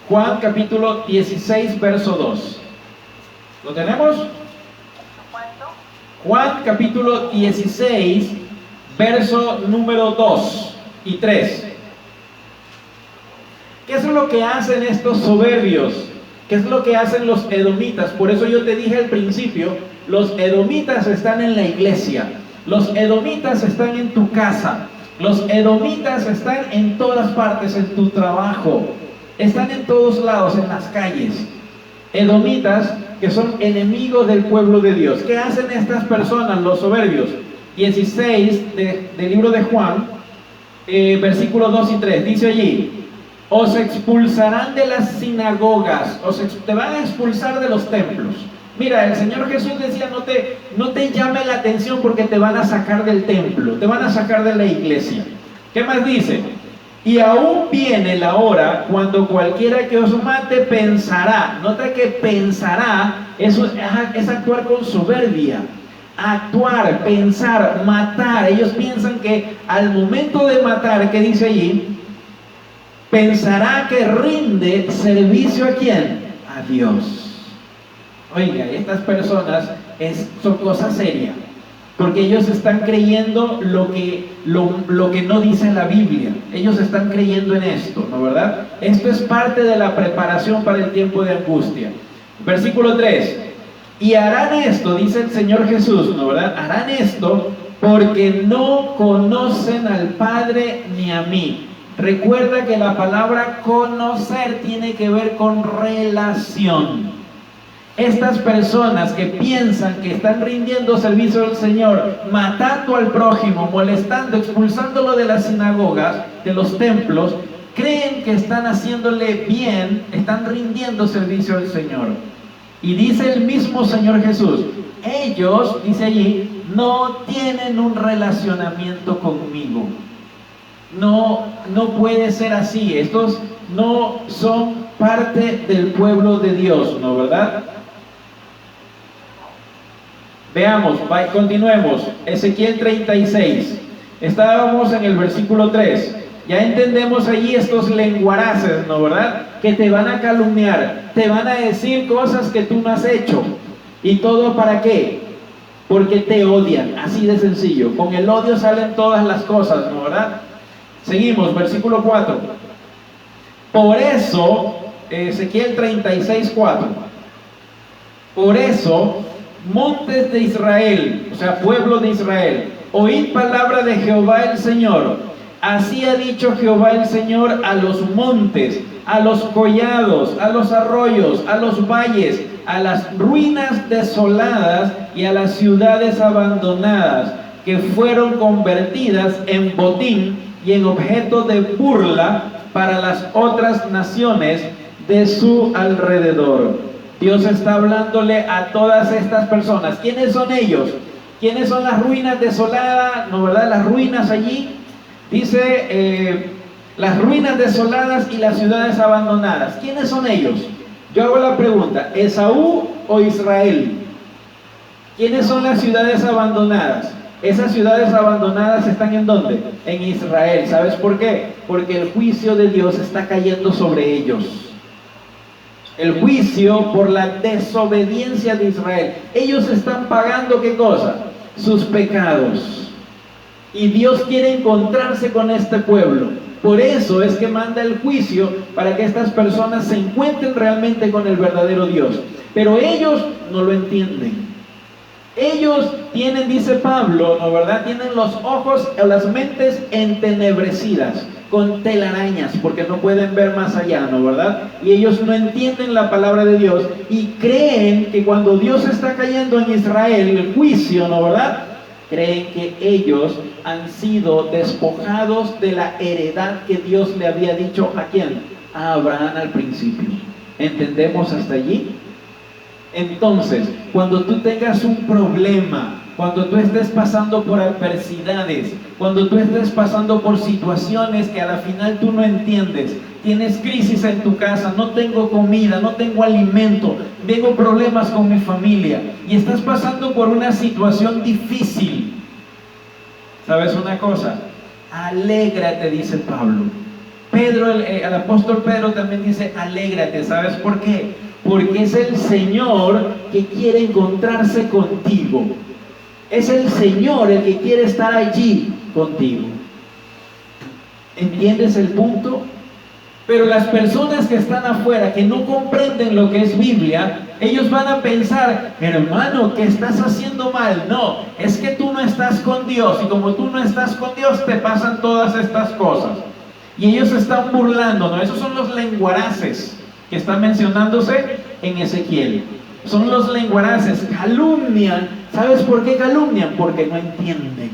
Juan capítulo 16, verso 2. ¿Lo tenemos? Juan capítulo 16, verso número 2 y 3. ¿Qué es lo que hacen estos soberbios? ¿Qué es lo que hacen los edomitas? Por eso yo te dije al principio, los edomitas están en la iglesia, los edomitas están en tu casa, los edomitas están en todas partes, en tu trabajo, están en todos lados, en las calles. Edomitas que son enemigos del pueblo de Dios. ¿Qué hacen estas personas, los soberbios? 16 del libro de Juan, versículos 2 y 3, dice allí: os expulsarán de las sinagogas, te van a expulsar de los templos. Mira, el Señor Jesús decía, no te llame la atención porque te van a sacar del templo, te van a sacar de la iglesia. ¿Qué más dice? Y aún viene la hora cuando cualquiera que os mate pensará. Nota que pensará, eso es actuar con soberbia. Actuar, pensar, matar. Ellos piensan que al momento de matar, ¿qué dice allí? Pensará que rinde servicio ¿a quién? A Dios. Oiga, estas personas son cosas serias, porque ellos están creyendo lo que no dice la Biblia. Ellos están creyendo en esto, ¿no verdad? Esto es parte de la preparación para el tiempo de angustia. Versículo 3. Y harán esto, dice el Señor Jesús, ¿no verdad? Harán esto porque no conocen al Padre ni a mí. Recuerda que la palabra conocer tiene que ver con relación. Estas personas que piensan que están rindiendo servicio al Señor, matando al prójimo, molestando, expulsándolo de las sinagogas, de los templos, creen que están haciéndole bien, están rindiendo servicio al Señor. Y dice el mismo Señor Jesús, ellos, dice allí, no tienen un relacionamiento conmigo. No puede ser así. Estos no son parte del pueblo de Dios, ¿no verdad? Veamos, continuemos. Ezequiel 36. Estábamos en el versículo 3. Ya entendemos allí estos lenguaraces, ¿no verdad? Que te van a calumniar, te van a decir cosas que tú no has hecho. ¿Y todo para qué? Porque te odian, así de sencillo. Con el odio salen todas las cosas, ¿no verdad? Seguimos, versículo 4. Por eso, Ezequiel 36, 4. Por eso, montes de Israel, o sea, pueblo de Israel, oíd palabra de Jehová el Señor. Así ha dicho Jehová el Señor a los montes, a los collados, a los arroyos, a los valles, a las ruinas desoladas y a las ciudades abandonadas, que fueron convertidas en botín y en objeto de burla para las otras naciones de su alrededor. Dios está hablándole a todas estas personas. ¿Quiénes son ellos? ¿Quiénes son las ruinas desoladas? ¿No verdad? Las ruinas allí. Dice las ruinas desoladas y las ciudades abandonadas. ¿Quiénes son ellos? Yo hago la pregunta, ¿Esaú o Israel? ¿Quiénes son las ciudades abandonadas? Esas ciudades abandonadas están ¿en dónde? En Israel. ¿Sabes por qué? Porque el juicio de Dios está cayendo sobre ellos. El juicio por la desobediencia de Israel. Ellos están pagando ¿qué cosa? Sus pecados. Y Dios quiere encontrarse con este pueblo. Por eso es que manda el juicio para que estas personas se encuentren realmente con el verdadero Dios. Pero ellos no lo entienden. Ellos tienen, dice Pablo, ¿no verdad? Tienen los ojos o las mentes entenebrecidas con telarañas, porque no pueden ver más allá, ¿no verdad? Y ellos no entienden la palabra de Dios y creen que cuando Dios está cayendo en Israel, el juicio, ¿no verdad? Creen que ellos han sido despojados de la heredad que Dios le había dicho ¿a quién? A Abraham al principio. ¿Entendemos hasta allí? Entonces, cuando tú tengas un problema, cuando tú estés pasando por adversidades, cuando tú estés pasando por situaciones que a la final tú no entiendes, tienes crisis en tu casa, no tengo comida, no tengo alimento, tengo problemas con mi familia y estás pasando por una situación difícil, ¿sabes una cosa? Alégrate, dice Pablo. Pedro, el apóstol Pedro también dice alégrate, ¿sabes por qué? Porque es el Señor que quiere encontrarse contigo. Es el Señor el que quiere estar allí contigo. ¿Entiendes el punto? Pero las personas que están afuera, que no comprenden lo que es Biblia, ellos van a pensar, hermano, que estás haciendo mal. No, es que tú no estás con Dios, y como tú no estás con Dios, te pasan todas estas cosas. Y ellos se están burlando, ¿no? Esos son los lenguaraces que están mencionándose en Ezequiel. Son los lenguaraces, calumnian. ¿Sabes por qué calumnian? Porque no entienden.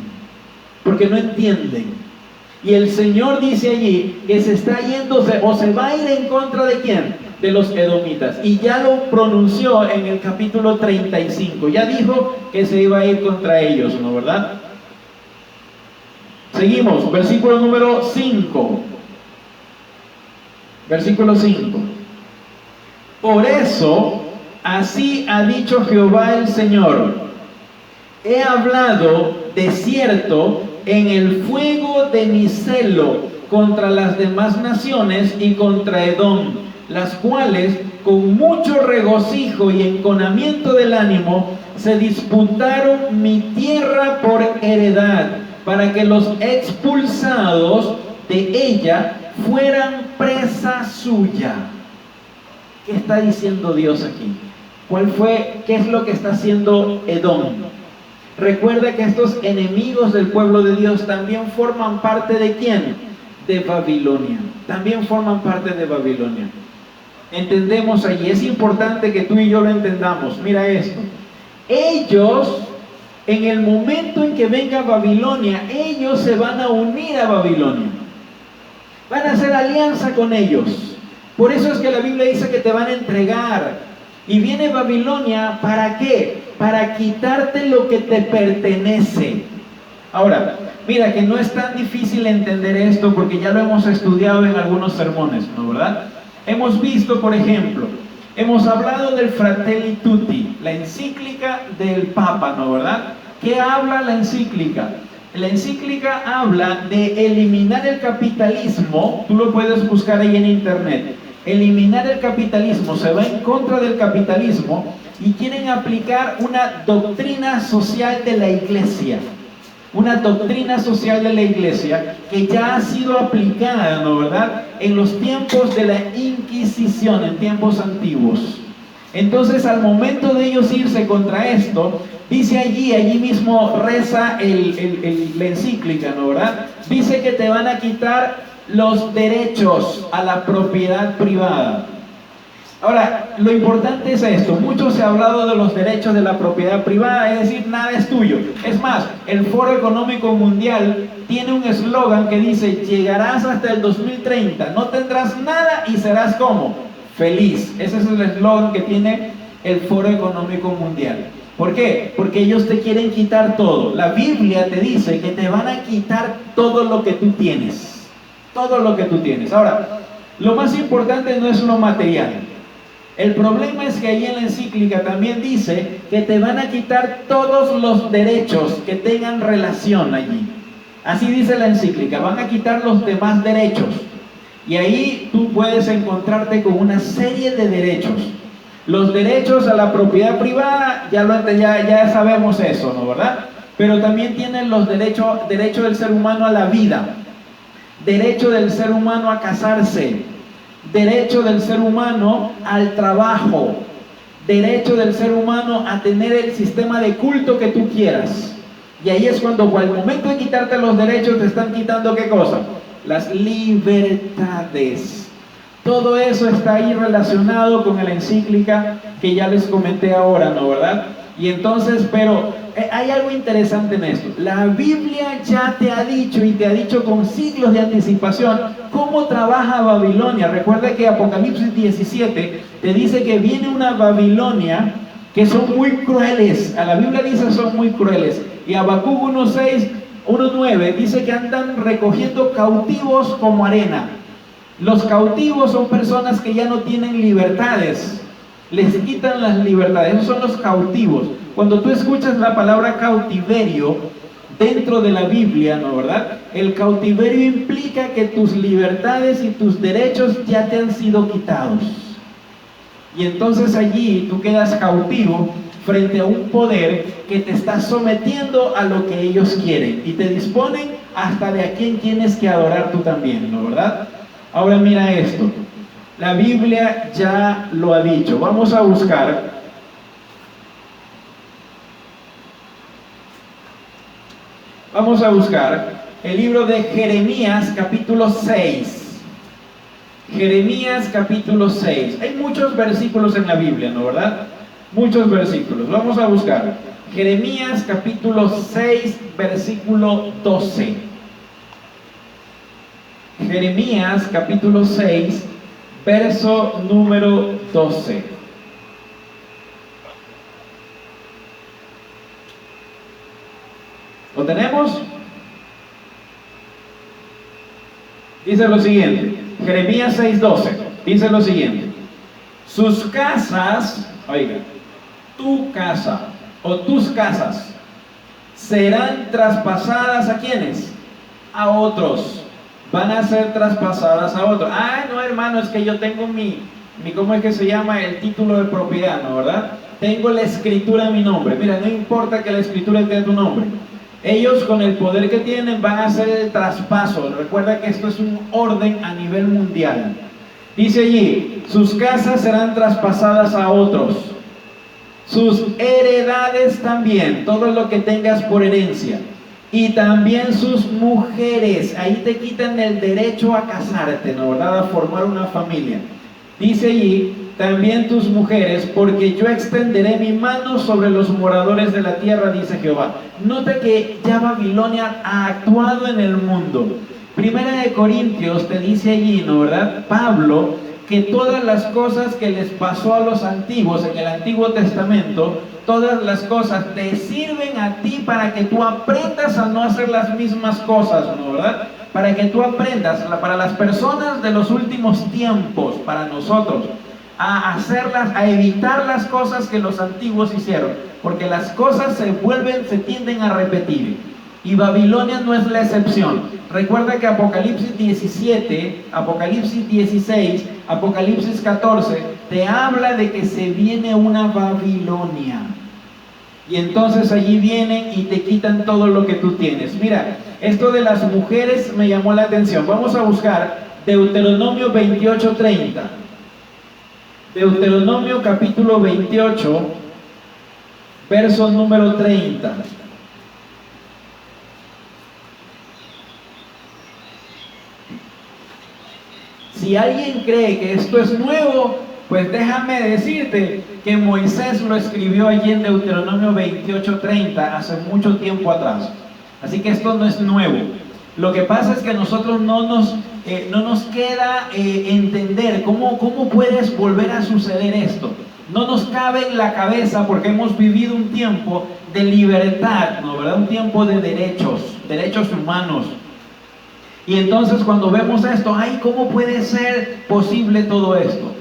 Porque no entienden. Y el Señor dice allí que se está yéndose o se va a ir en contra de ¿quién? De los edomitas. Y ya lo pronunció en el capítulo 35. Ya dijo que se iba a ir contra ellos, ¿no verdad? Seguimos, versículo número 5. Versículo 5. Por eso, así ha dicho Jehová el Señor: he hablado de cierto en el fuego de mi celo contra las demás naciones y contra Edom, las cuales con mucho regocijo y enconamiento del ánimo se disputaron mi tierra por heredad, para que los expulsados de ella fueran presa suya. ¿Qué está diciendo Dios aquí? ¿Qué es lo que está haciendo Edom? Recuerda que estos enemigos del pueblo de Dios también forman parte de ¿quién? De Babilonia. También forman parte de Babilonia. Entendemos allí, es importante que tú y yo lo entendamos. Mira esto. Ellos, en el momento en que venga Babilonia, ellos se van a unir a Babilonia. Van a hacer alianza con ellos. Por eso es que la Biblia dice que te van a entregar. Y viene Babilonia, ¿para qué? Para quitarte lo que te pertenece. Ahora, mira que no es tan difícil entender esto porque ya lo hemos estudiado en algunos sermones, ¿no verdad? Hemos visto, por ejemplo, hemos hablado del Fratelli Tutti, la encíclica del Papa, ¿no verdad? ¿Qué habla la encíclica? La encíclica habla de eliminar el capitalismo. Tú lo puedes buscar ahí en internet. Eliminar el capitalismo, se va en contra del capitalismo y quieren aplicar una doctrina social de la iglesia. Una doctrina social de la iglesia que ya ha sido aplicada, ¿no verdad? En los tiempos de la Inquisición, en tiempos antiguos. Entonces, al momento de ellos irse contra esto, dice allí mismo reza la encíclica, ¿no verdad? Dice que te van a quitar los derechos a la propiedad privada. Ahora, lo importante es esto. Mucho se ha hablado de los derechos de la propiedad privada, es decir, nada es tuyo. Es más, el Foro Económico Mundial tiene un eslogan que dice: llegarás hasta el 2030, no tendrás nada y serás ¿cómo? Feliz. Ese es el eslogan que tiene el Foro Económico Mundial. ¿Por qué? Porque ellos te quieren quitar todo. La Biblia te dice que te van a quitar todo lo que tú tienes. Todo lo que tú tienes. Ahora, lo más importante no es lo material. El problema es que ahí en la encíclica también dice que te van a quitar todos los derechos que tengan relación allí. Así dice la encíclica, van a quitar los demás derechos. Y ahí tú puedes encontrarte con una serie de derechos. Los derechos a la propiedad privada, ya sabemos eso, ¿no verdad? Pero también tienen los derecho del ser humano a la vida. Derecho del ser humano a casarse, derecho del ser humano al trabajo, derecho del ser humano a tener el sistema de culto que tú quieras. Y ahí es cuando al momento de quitarte los derechos te están quitando ¿qué cosa? Las libertades. Todo eso está ahí relacionado con la encíclica que ya les comenté ahora, ¿no? ¿Verdad? Y entonces, pero hay algo interesante en esto. La Biblia ya te ha dicho, y te ha dicho con siglos de anticipación, cómo trabaja Babilonia. Recuerda que Apocalipsis 17 te dice que viene una Babilonia que son muy crueles. A la Biblia dice son muy crueles. Y Habacuc 1:6, 1:9 dice que andan recogiendo cautivos como arena. Los cautivos son personas que ya no tienen libertades. Les quitan las libertades. Esos son los cautivos. Cuando tú escuchas la palabra cautiverio dentro de la Biblia, ¿no, verdad? El cautiverio implica que tus libertades y tus derechos ya te han sido quitados. Y entonces allí tú quedas cautivo frente a un poder que te está sometiendo a lo que ellos quieren. Y te disponen hasta de a quién tienes que adorar tú también, ¿no, verdad? Ahora mira esto. La Biblia ya lo ha dicho. Vamos a buscar. Vamos a buscar el libro de Jeremías capítulo 6. Jeremías capítulo 6. Hay muchos versículos en la Biblia, ¿no, verdad? Muchos versículos. Vamos a buscar. Jeremías capítulo 6, versículo 12. Jeremías capítulo 6, verso número 12. ¿Lo tenemos? Dice lo siguiente. Jeremías 6:12. Dice lo siguiente. Sus casas, oiga, tu casa o tus casas serán traspasadas ¿a quiénes? A otros. Van a ser traspasadas a otros. Ah, no, hermano, es que yo tengo ¿cómo es que se llama? El título de propiedad, ¿no, verdad? Tengo la escritura a mi nombre. Mira, no importa que la escritura esté a tu nombre. Ellos con el poder que tienen van a hacer el traspaso. Recuerda que esto es un orden a nivel mundial. Dice allí, sus casas serán traspasadas a otros. Sus heredades también, todo lo que tengas por herencia. Y también sus mujeres, ahí te quitan el derecho a casarte, ¿no, verdad? A formar una familia. Dice allí, también tus mujeres, porque yo extenderé mi mano sobre los moradores de la tierra, dice Jehová. Nota que ya Babilonia ha actuado en el mundo. Primera de Corintios te dice allí, ¿no, verdad? Pablo, que todas las cosas que les pasó a los antiguos en el Antiguo Testamento, todas las cosas te sirven a ti para que tú aprendas a no hacer las mismas cosas, ¿no, verdad? Para que tú aprendas, para las personas de los últimos tiempos, para nosotros, a hacerlas, a evitar las cosas que los antiguos hicieron, porque las cosas se tienden a repetir. Y Babilonia no es la excepción. Recuerda que Apocalipsis 17, Apocalipsis 16, Apocalipsis 14, te habla de que se viene una Babilonia. Y entonces allí vienen y te quitan todo lo que tú tienes. Mira, esto de las mujeres me llamó la atención. Vamos a buscar Deuteronomio 28:30. Deuteronomio capítulo 28, verso número 30. Si alguien cree que esto es nuevo, pues déjame decirte que Moisés lo escribió allí en Deuteronomio 28:30 hace mucho tiempo atrás. Así que esto no es nuevo. Lo que pasa es que a nosotros no nos queda entender cómo puedes volver a suceder esto. No nos cabe en la cabeza porque hemos vivido un tiempo de libertad, ¿no, verdad? Un tiempo de derechos humanos. Y entonces cuando vemos esto, ay, ¿cómo puede ser posible todo esto?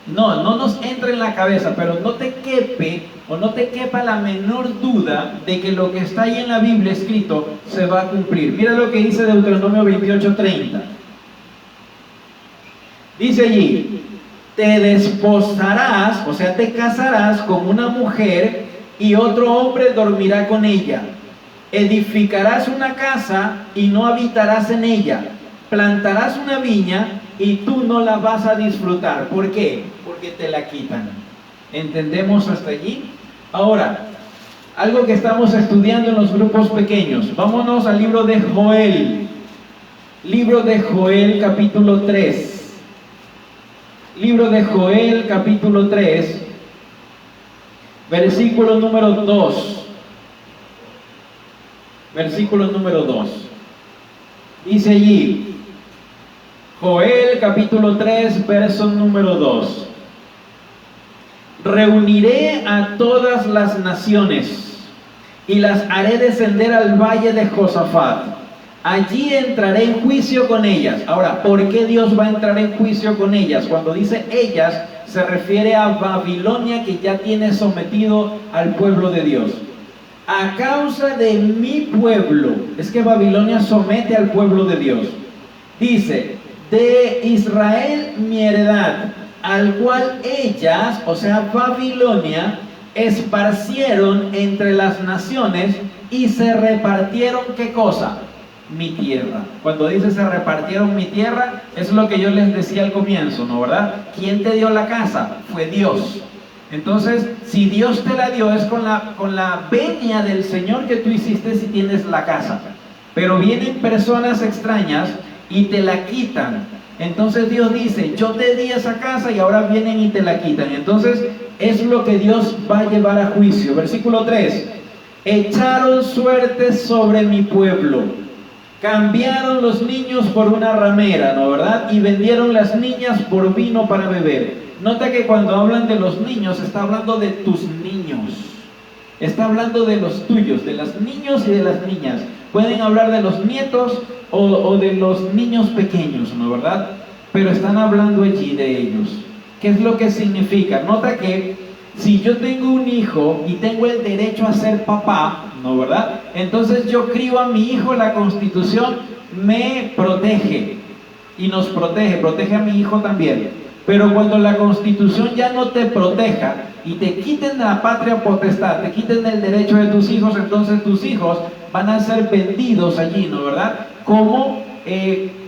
No nos entra en la cabeza, pero no te quepa la menor duda de que lo que está ahí en la Biblia escrito se va a cumplir. Mira lo que dice Deuteronomio 28:30. Dice allí, te desposarás, o sea, te casarás con una mujer y otro hombre dormirá con ella. Edificarás una casa y no habitarás en ella. Plantarás una viña y tú no la vas a disfrutar. ¿Por qué? Porque te la quitan. ¿Entendemos hasta allí? Ahora, algo que estamos estudiando en los grupos pequeños. Vámonos al libro de Joel. Libro de Joel, capítulo 3. Libro de Joel, capítulo 3, versículo número 2. Versículo número 2. Dice allí, Joel, capítulo 3, verso número 2. Reuniré a todas las naciones y las haré descender al valle de Josafat. Allí entraré en juicio con ellas. Ahora, ¿por qué Dios va a entrar en juicio con ellas? Cuando dice ellas, se refiere a Babilonia, que ya tiene sometido al pueblo de Dios. A causa de mi pueblo, es que Babilonia somete al pueblo de Dios. Dice, de Israel mi heredad, al cual ellas, o sea Babilonia, esparcieron entre las naciones y se repartieron, ¿qué cosa? Mi tierra. Cuando dice se repartieron mi tierra, es lo que yo les decía al comienzo, ¿no, verdad? ¿Quién te dio la casa? Fue Dios. Entonces, si Dios te la dio, es con la venia del Señor que tú hiciste si tienes la casa. Pero vienen personas extrañas y te la quitan. Entonces Dios dice, yo te di esa casa y ahora vienen y te la quitan. Entonces, es lo que Dios va a llevar a juicio. Versículo 3. Echaron suerte sobre mi pueblo. Cambiaron los niños por una ramera, ¿no, verdad? Y vendieron las niñas por vino para beber. Nota que cuando hablan de los niños, está hablando de tus niños. Está hablando de los tuyos, de los niños y de las niñas. Pueden hablar de los nietos o de los niños pequeños, ¿no, verdad? Pero están hablando allí de ellos. ¿Qué es lo que significa? Nota que si yo tengo un hijo y tengo el derecho a ser papá, ¿no, verdad? Entonces yo crío a mi hijo, la Constitución me protege y nos protege a mi hijo también. Pero cuando la Constitución ya no te proteja y te quiten la patria potestad, te quiten el derecho de tus hijos, entonces tus hijos van a ser vendidos allí, ¿no, verdad? Como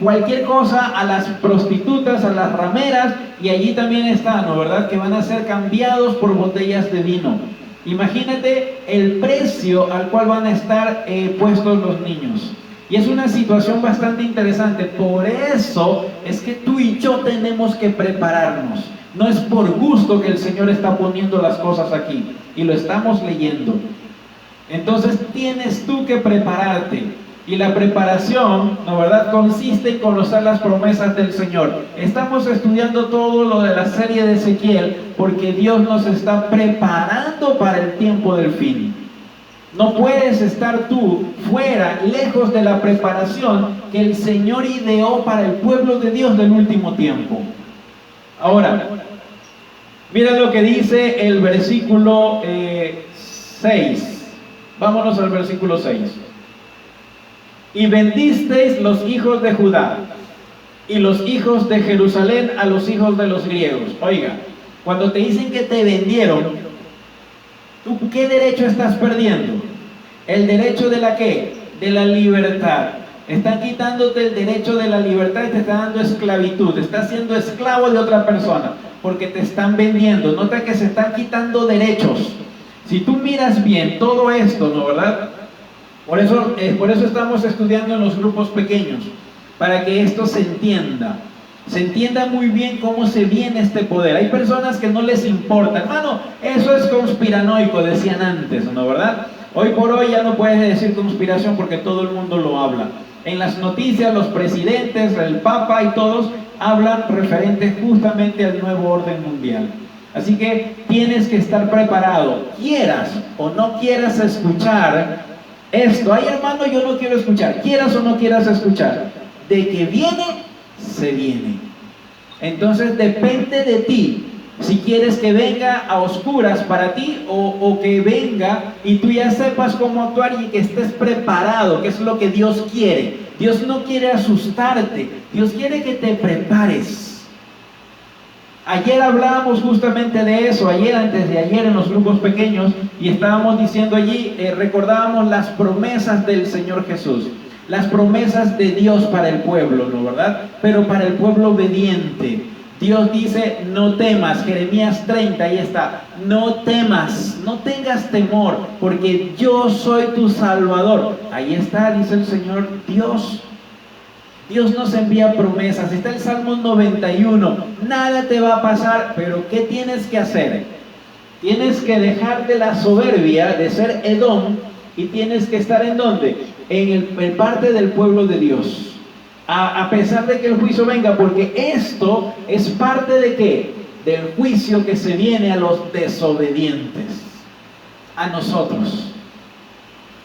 cualquier cosa a las prostitutas, a las rameras, y allí también está, ¿no, verdad? Que van a ser cambiados por botellas de vino. Imagínate el precio al cual van a estar puestos los niños. Y es una situación bastante interesante. Por eso es que tú y yo tenemos que prepararnos. No es por gusto que el Señor está poniendo las cosas aquí. Y lo estamos leyendo. Entonces tienes tú que prepararte. Y la preparación, ¿no, verdad?, consiste en conocer las promesas del Señor. Estamos estudiando todo lo de la serie de Ezequiel porque Dios nos está preparando para el tiempo del fin. No puedes estar tú fuera, lejos de la preparación que el Señor ideó para el pueblo de Dios del último tiempo. Ahora, mira lo que dice el versículo 6. Vámonos al versículo 6. Y bendisteis los hijos de Judá y los hijos de Jerusalén a los hijos de los griegos. Oiga, cuando te dicen que te vendieron, ¿tú qué derecho estás perdiendo? ¿El derecho de la qué? De la libertad. Están quitándote el derecho de la libertad y te están dando esclavitud. Te estás siendo esclavo de otra persona porque te están vendiendo. Nota que se están quitando derechos. Si tú miras bien todo esto, ¿no, verdad? Por eso estamos estudiando en los grupos pequeños, para que esto se entienda muy bien cómo se viene este poder. Hay personas que no les importa, hermano, eso es conspiranoico, decían antes, ¿no, verdad? Hoy por hoy ya no puedes decir conspiración porque todo el mundo lo habla. En las noticias los presidentes, el Papa y todos hablan referente justamente al nuevo orden mundial. Así que tienes que estar preparado, quieras o no quieras escuchar esto. Ay, hermano, yo no quiero escuchar. Quieras o no quieras escuchar, de que viene, se viene. Entonces depende de ti si quieres que venga a oscuras para ti o que venga y tú ya sepas cómo actuar y que estés preparado, que es lo que Dios quiere. Dios no quiere asustarte, Dios quiere que te prepares. Ayer hablábamos justamente de eso, antes de ayer en los grupos pequeños, y estábamos diciendo allí, recordábamos las promesas del Señor Jesús, las promesas de Dios para el pueblo, ¿no, verdad? Pero para el pueblo obediente. Dios dice, no temas, Jeremías 30, ahí está, no temas, no tengas temor, porque yo soy tu Salvador. Ahí está, dice el Señor Dios. Dios nos envía promesas. Está el Salmo 91, nada te va a pasar, pero ¿qué tienes que hacer? Tienes que dejar de la soberbia de ser Edom y tienes que estar ¿en dónde? En parte del pueblo de Dios. A pesar de que el juicio venga, porque esto es parte de ¿qué? Del juicio que se viene a los desobedientes, a nosotros.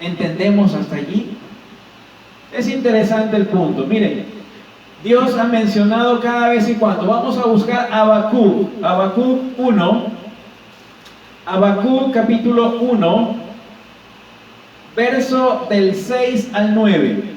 ¿Entendemos hasta allí? Es interesante el punto. Miren, Dios ha mencionado cada vez y cuando. Vamos a buscar Habacuc 1, Habacuc capítulo 1, verso del 6 al 9.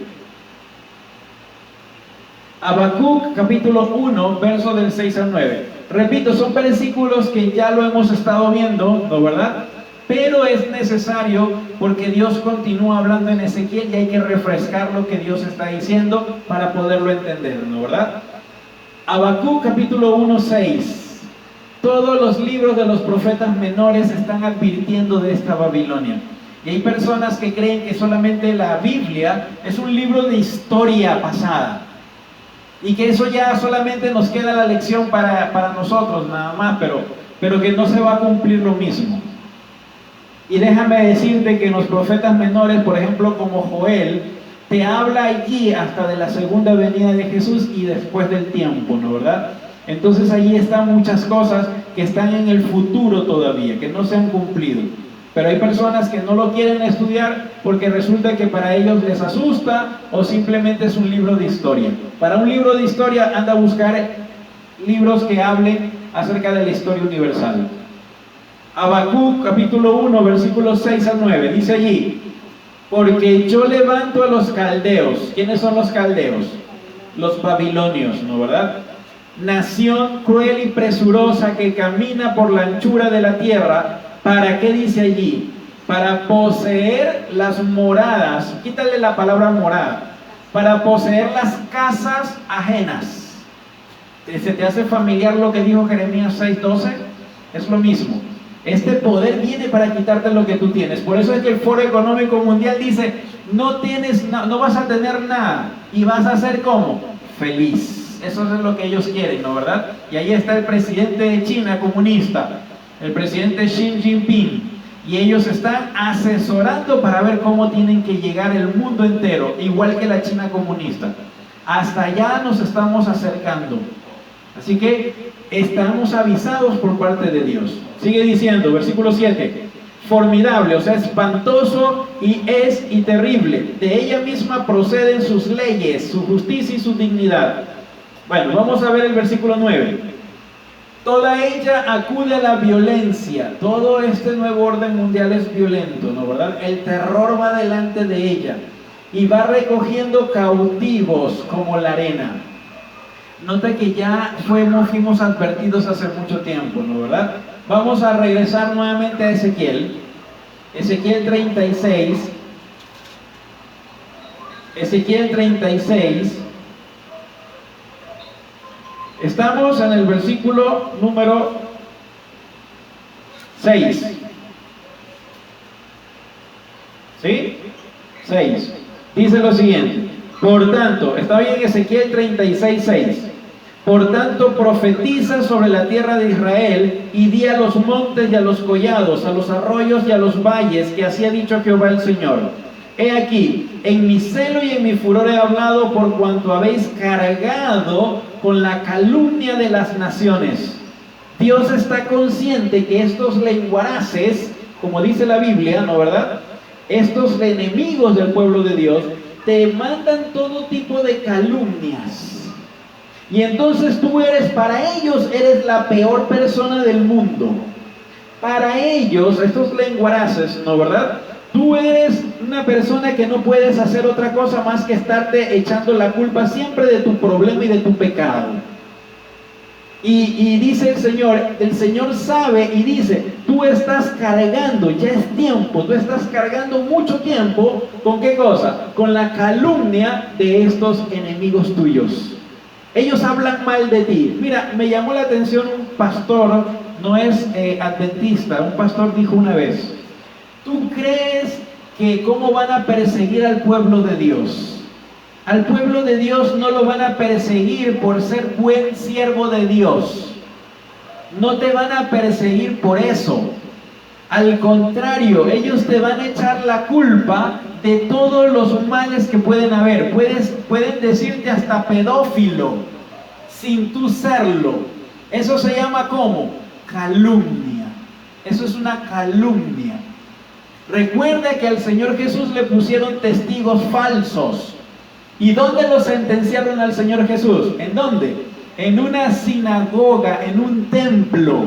Habacuc capítulo 1, verso del 6 al 9. Repito, son versículos que ya lo hemos estado viendo, ¿no verdad? Pero es necesario porque Dios continúa hablando en Ezequiel y hay que refrescar lo que Dios está diciendo para poderlo entender, ¿no verdad? Habacuc capítulo 1, 6. Todos los libros de los profetas menores están advirtiendo de esta Babilonia. Y hay personas que creen que solamente la Biblia es un libro de historia pasada. Y que eso ya solamente nos queda la lección para nosotros nada más, pero que no se va a cumplir lo mismo. Y déjame decirte que en los profetas menores, por ejemplo como Joel, te habla allí hasta de la segunda venida de Jesús y después del tiempo, ¿no verdad? Entonces allí están muchas cosas que están en el futuro todavía, que no se han cumplido. Pero hay personas que no lo quieren estudiar porque resulta que para ellos les asusta o simplemente es un libro de historia. Para un libro de historia anda a buscar libros que hablen acerca de la historia universal. Habacuc capítulo 1, versículos 6 al 9, dice allí: porque yo levanto a los caldeos. ¿Quiénes son los caldeos? Los babilonios, ¿no verdad? Nación cruel y presurosa que camina por la anchura de la tierra. ¿Para qué dice allí? Para poseer las moradas. Quítale la palabra morada. Para poseer las casas ajenas. ¿Se te hace familiar lo que dijo Jeremías 6:12? Es lo mismo. Este poder viene para quitarte lo que tú tienes. Por eso es que el Foro Económico Mundial dice, no vas a tener nada y vas a ser ¿cómo? Feliz. Eso es lo que ellos quieren, ¿no verdad? Y ahí está el presidente de China comunista, el presidente Xi Jinping, y ellos están asesorando para ver cómo tienen que llegar el mundo entero, igual que la China comunista. Hasta allá nos estamos acercando. Así que estamos avisados por parte de Dios. Sigue diciendo, versículo 7, formidable, o sea, espantoso y terrible. De ella misma proceden sus leyes, su justicia y su dignidad. Bueno, vamos a ver el versículo 9. Toda ella acude a la violencia. Todo este nuevo orden mundial es violento, ¿no verdad? El terror va delante de ella y va recogiendo cautivos como la arena. Nota que ya fuimos advertidos hace mucho tiempo, ¿no verdad? Vamos a regresar nuevamente a Ezequiel. Ezequiel 36. Ezequiel 36. Estamos en el versículo número 6. ¿Sí? 6. Dice lo siguiente. Por tanto, está bien Ezequiel 36, 6. Por tanto, profetiza sobre la tierra de Israel y di a los montes y a los collados, a los arroyos y a los valles, que así ha dicho Jehová el Señor. He aquí, en mi celo y en mi furor he hablado por cuanto habéis cargado con la calumnia de las naciones. Dios está consciente que estos lenguaraces, como dice la Biblia, ¿no verdad? Estos enemigos del pueblo de Dios, te mandan todo tipo de calumnias. Y entonces tú para ellos eres la peor persona del mundo. Para ellos, estos lenguaraces, ¿no verdad? Tú eres una persona que no puedes hacer otra cosa más que estarte echando la culpa siempre de tu problema y de tu pecado. Y dice el Señor sabe y dice, tú estás cargando, ya es tiempo, tú estás cargando mucho tiempo, ¿con qué cosa? Con la calumnia de estos enemigos tuyos. Ellos hablan mal de ti. Mira, me llamó la atención un pastor, no es adventista, un pastor dijo una vez, ¿tú crees que cómo van a perseguir al pueblo de Dios? Al pueblo de Dios no lo van a perseguir por ser buen siervo de Dios. No te van a perseguir por eso. Al contrario, ellos te van a echar la culpa de todos los males que pueden haber. Pueden decirte hasta pedófilo, sin tú serlo. Eso se llama ¿cómo? Calumnia. Eso es una calumnia. Recuerda que al Señor Jesús le pusieron testigos falsos. ¿Y dónde lo sentenciaron al Señor Jesús? ¿En dónde? En una sinagoga, en un templo.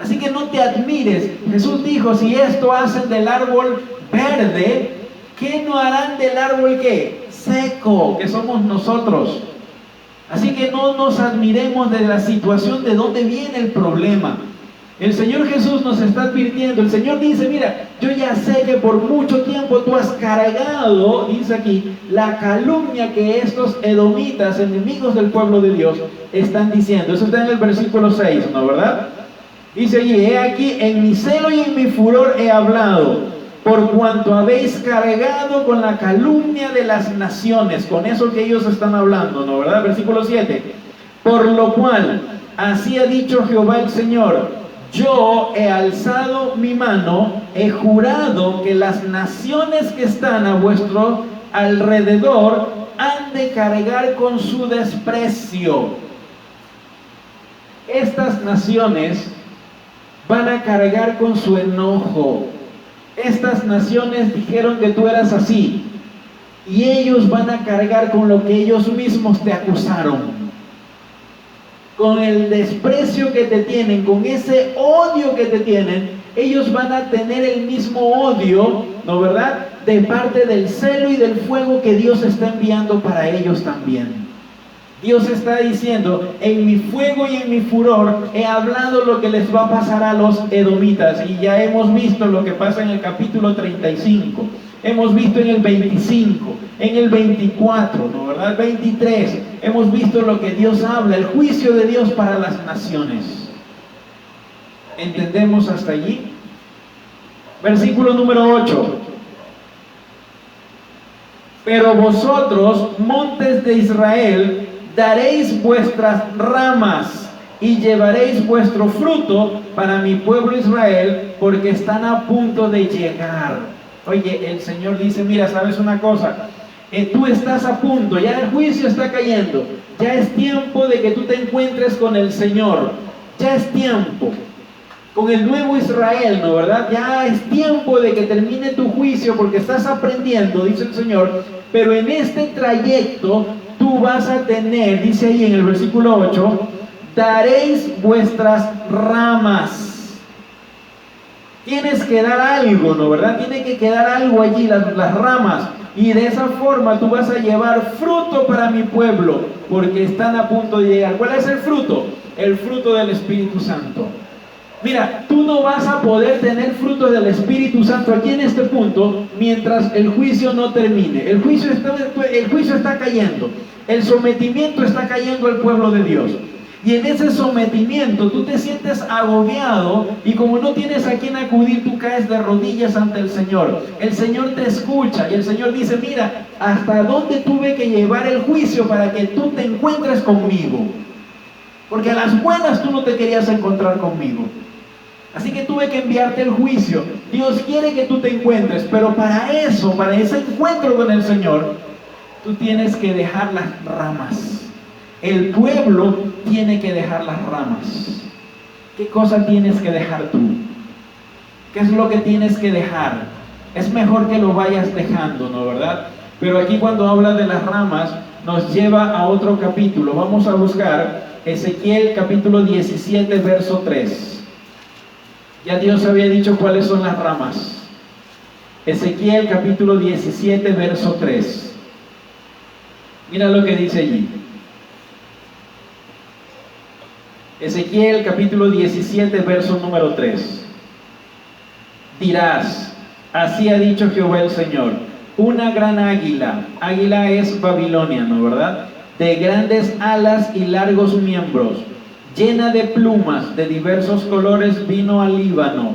Así que no te admires. Jesús dijo, si esto hacen del árbol verde, ¿qué no harán del árbol qué? Seco, que somos nosotros. Así que no nos admiremos de la situación de dónde viene el problema. El Señor Jesús nos está advirtiendo. El Señor dice, mira, yo ya sé que por mucho tiempo tú has cargado, dice aquí, la calumnia que estos edomitas, enemigos del pueblo de Dios, están diciendo. Eso está en el versículo 6, ¿no? ¿Verdad? Dice allí, he aquí, en mi celo y en mi furor he hablado, por cuanto habéis cargado con la calumnia de las naciones, con eso que ellos están hablando, ¿no? ¿Verdad? Versículo 7. Por lo cual, así ha dicho Jehová el Señor, yo he alzado mi mano, he jurado que las naciones que están a vuestro alrededor han de cargar con su desprecio. Estas naciones van a cargar con su enojo. Estas naciones dijeron que tú eras así, y ellos van a cargar con lo que ellos mismos te acusaron, con el desprecio que te tienen, con ese odio que te tienen. Ellos van a tener el mismo odio, ¿no verdad?, de parte del celo y del fuego que Dios está enviando para ellos también. Dios está diciendo, en mi fuego y en mi furor he hablado lo que les va a pasar a los edomitas, y ya hemos visto lo que pasa en el capítulo 35, hemos visto en el 25, en el 24, ¿no verdad? 23, hemos visto lo que Dios habla, el juicio de Dios para las naciones. ¿Entendemos hasta allí? Versículo número 8. Pero vosotros, montes de Israel, daréis vuestras ramas y llevaréis vuestro fruto para mi pueblo Israel, porque están a punto de llegar. Oye, el Señor dice, mira, ¿sabes una cosa? Tú estás a punto, ya el juicio está cayendo, ya es tiempo de que tú te encuentres con el Señor, ya es tiempo, con el nuevo Israel, ¿no verdad? Ya es tiempo de que termine tu juicio, porque estás aprendiendo, dice el Señor, pero en este trayecto tú vas a tener, dice ahí en el versículo 8, daréis vuestras ramas. Tienes que dar algo, ¿no verdad? Tiene que quedar algo allí, las ramas. Y de esa forma tú vas a llevar fruto para mi pueblo, porque están a punto de llegar. ¿Cuál es el fruto? El fruto del Espíritu Santo. Mira, tú no vas a poder tener fruto del Espíritu Santo aquí en este punto mientras el juicio no termine. El juicio está cayendo. El sometimiento está cayendo al pueblo de Dios. Y en ese sometimiento tú te sientes agobiado, y como no tienes a quien acudir, tú caes de rodillas ante el Señor. El Señor te escucha y el Señor dice, mira, hasta dónde tuve que llevar el juicio para que tú te encuentres conmigo. Porque a las buenas tú no te querías encontrar conmigo. Así que tuve que enviarte el juicio. Dios quiere que tú te encuentres, pero para eso, para ese encuentro con el Señor, tú tienes que dejar las ramas. El pueblo tiene que dejar las ramas. ¿Qué cosa tienes que dejar tú? ¿Qué es lo que tienes que dejar? Es mejor que lo vayas dejando, ¿no verdad? Pero aquí cuando habla de las ramas, nos lleva a otro capítulo. Vamos a buscar Ezequiel capítulo 17, verso 3. Ya Dios había dicho cuáles son las ramas. Ezequiel capítulo 17, verso 3. Mira lo que dice allí. Ezequiel capítulo 17, verso número 3. Dirás, así ha dicho Jehová el Señor, una gran águila es Babilonia, ¿no verdad? de grandes alas y largos miembros, llena de plumas de diversos colores, vino al Líbano.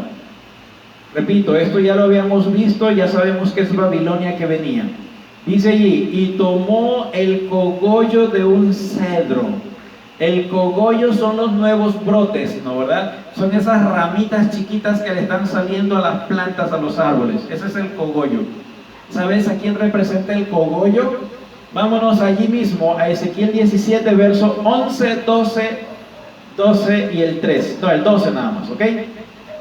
Repito, esto ya lo habíamos visto, ya sabemos que es Babilonia que venía. Dice allí, y tomó el cogollo de un cedro. El cogollo son los nuevos brotes, ¿no verdad? Son esas ramitas chiquitas que le están saliendo a las plantas, a los árboles. Ese es el cogollo. ¿Sabes a quién representa el cogollo? Vámonos allí mismo a Ezequiel 17, verso 11, 12 y el 3. No, el 12 nada más, ¿ok?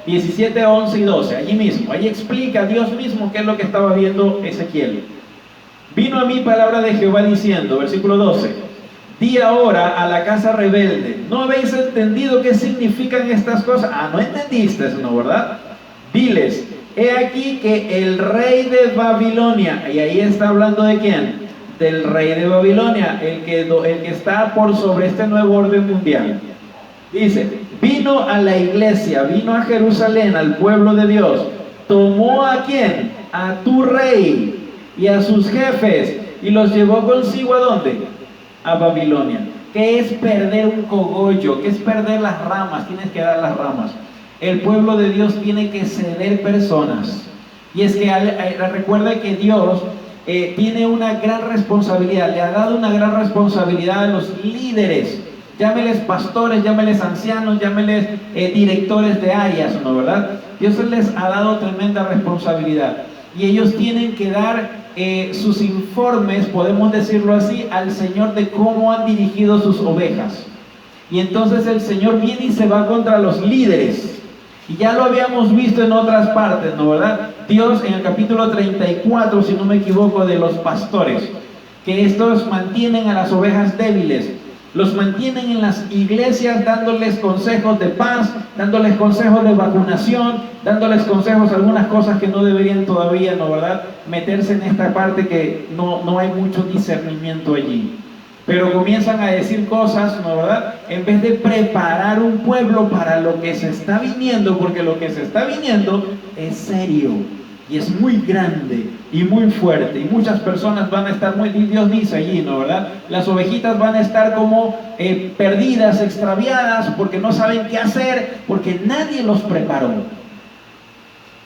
17, 11 y 12, allí mismo. Allí explica Dios mismo qué es lo que estaba viendo Ezequiel. Vino a mí palabra de Jehová diciendo, versículo 12, di ahora a la casa rebelde, ¿no habéis entendido qué significan estas cosas? Ah, no entendiste eso, ¿no, verdad? Diles, he aquí que el rey de Babilonia, y ahí está hablando de quién, del rey de Babilonia, el que está por sobre este nuevo orden mundial. Dice, vino a la iglesia, vino a Jerusalén, al pueblo de Dios, tomó a quién, a tu rey y a sus jefes, y los llevó consigo ¿a dónde? A Babilonia. ¿Qué es perder un cogollo? ¿Qué es perder las ramas? Tienes que dar las ramas. El pueblo de Dios tiene que ceder personas. Y es que recuerda que Dios tiene una gran responsabilidad, le ha dado una gran responsabilidad a los líderes. Llámeles pastores, llámeles ancianos, llámeles directores de áreas, ¿no, verdad? Dios les ha dado tremenda responsabilidad. Y ellos tienen que dar sus informes, podemos decirlo así, al Señor de cómo han dirigido sus ovejas. Y entonces el Señor viene y se va contra los líderes. Y ya lo habíamos visto en otras partes, ¿no, verdad? Dios en el capítulo 34, si no me equivoco, de los pastores, que estos mantienen a las ovejas débiles, los mantienen en las iglesias dándoles consejos de paz, dándoles consejos de vacunación, dándoles consejos, algunas cosas que no deberían todavía, ¿no, verdad?, meterse en esta parte que no hay mucho discernimiento allí. Pero comienzan a decir cosas, ¿no, verdad?, en vez de preparar un pueblo para lo que se está viniendo, porque lo que se está viniendo es serio y es muy grande y muy fuerte, y muchas personas van a estar muy, Dios dice allí, ¿no, verdad?, las ovejitas van a estar como perdidas, extraviadas, porque no saben qué hacer, porque nadie los preparó.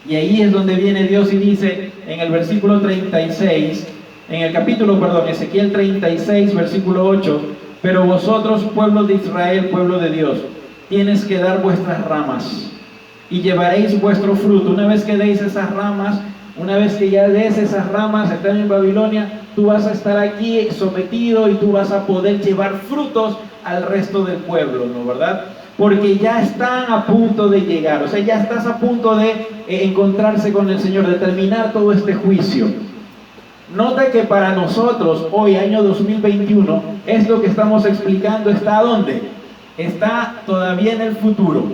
Y ahí es donde viene Dios y dice en el versículo 36, en el capítulo, Ezequiel 36, versículo 8, pero vosotros, pueblo de Israel, pueblo de Dios, tienes que dar vuestras ramas y llevaréis vuestro fruto. Una vez que deis esas ramas, una vez que ya des esas ramas, están en Babilonia, tú vas a estar aquí sometido y tú vas a poder llevar frutos al resto del pueblo, ¿no, verdad? Porque ya están a punto de llegar, o sea, ya estás a punto de encontrarse con el Señor, de terminar todo este juicio. Nota que para nosotros, hoy, año 2021, esto que estamos explicando está ¿dónde? Está todavía en el futuro.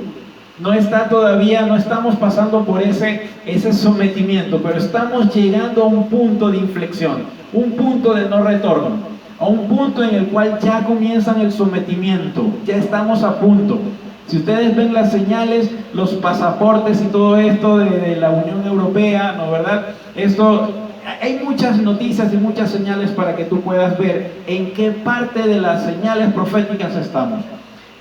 No está todavía, no estamos pasando por ese sometimiento, pero estamos llegando a un punto de inflexión, un punto de no retorno, a un punto en el cual ya comienzan el sometimiento, ya estamos a punto. Si ustedes ven las señales, los pasaportes y todo esto de la Unión Europea, ¿no, verdad? Esto, hay muchas noticias y muchas señales para que tú puedas ver en qué parte de las señales proféticas estamos.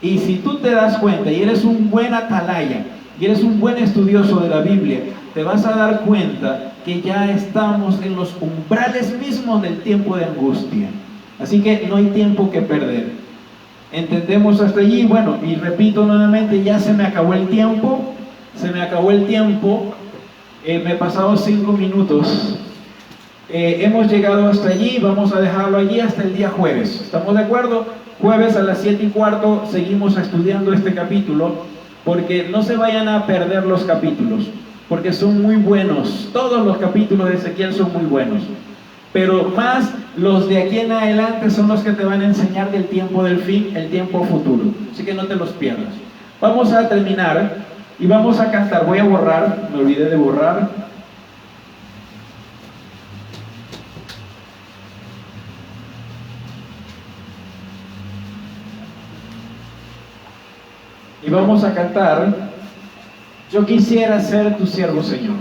Y si tú te das cuenta y eres un buen atalaya y eres un buen estudioso de la Biblia, te vas a dar cuenta que ya estamos en los umbrales mismos del tiempo de angustia. Así que no hay tiempo que perder. Entendemos hasta allí. Bueno, y repito nuevamente, ya se me acabó el tiempo. Me he pasado 5 minutos. Hemos llegado hasta allí, vamos a dejarlo allí hasta el día jueves. ¿Estamos de acuerdo? Jueves a las 7:15 seguimos estudiando este capítulo, porque no se vayan a perder los capítulos, porque son muy buenos. Todos los capítulos de Ezequiel son muy buenos, pero más los de aquí en adelante son los que te van a enseñar del tiempo del fin, el tiempo futuro. Así que no te los pierdas. Vamos a terminar y vamos a cantar. Voy a borrar, me olvidé de borrar. Y vamos a cantar, yo quisiera ser tu siervo, Señor.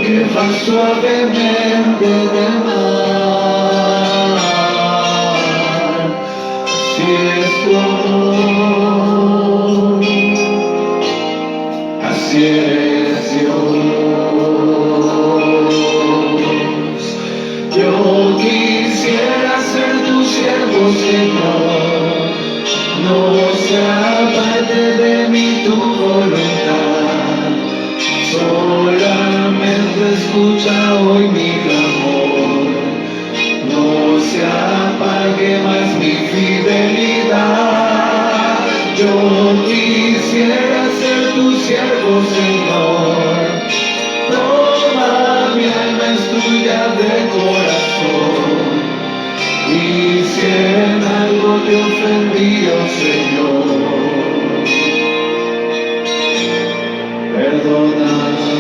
que va suavemente del mar. Así es tu amor, así eres Dios. Yo quisiera ser tu siervo, Señor, no sea parte de mí tu voluntad, solamente escucha hoy mi clamor, no se apague más mi fidelidad. Yo quisiera ser tu siervo, Señor, toma mi alma es tuya de corazón, y si en algo te ofendí, oh Señor, perdóname.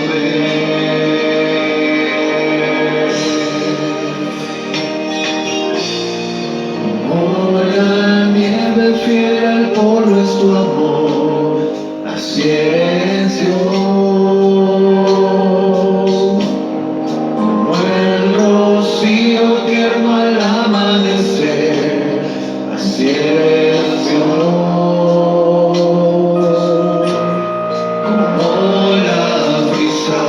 Como la nieve fiel al polvo es tu amor, así es Dios. Como el rocío tierno al amanecer, así es Dios. Como la brisa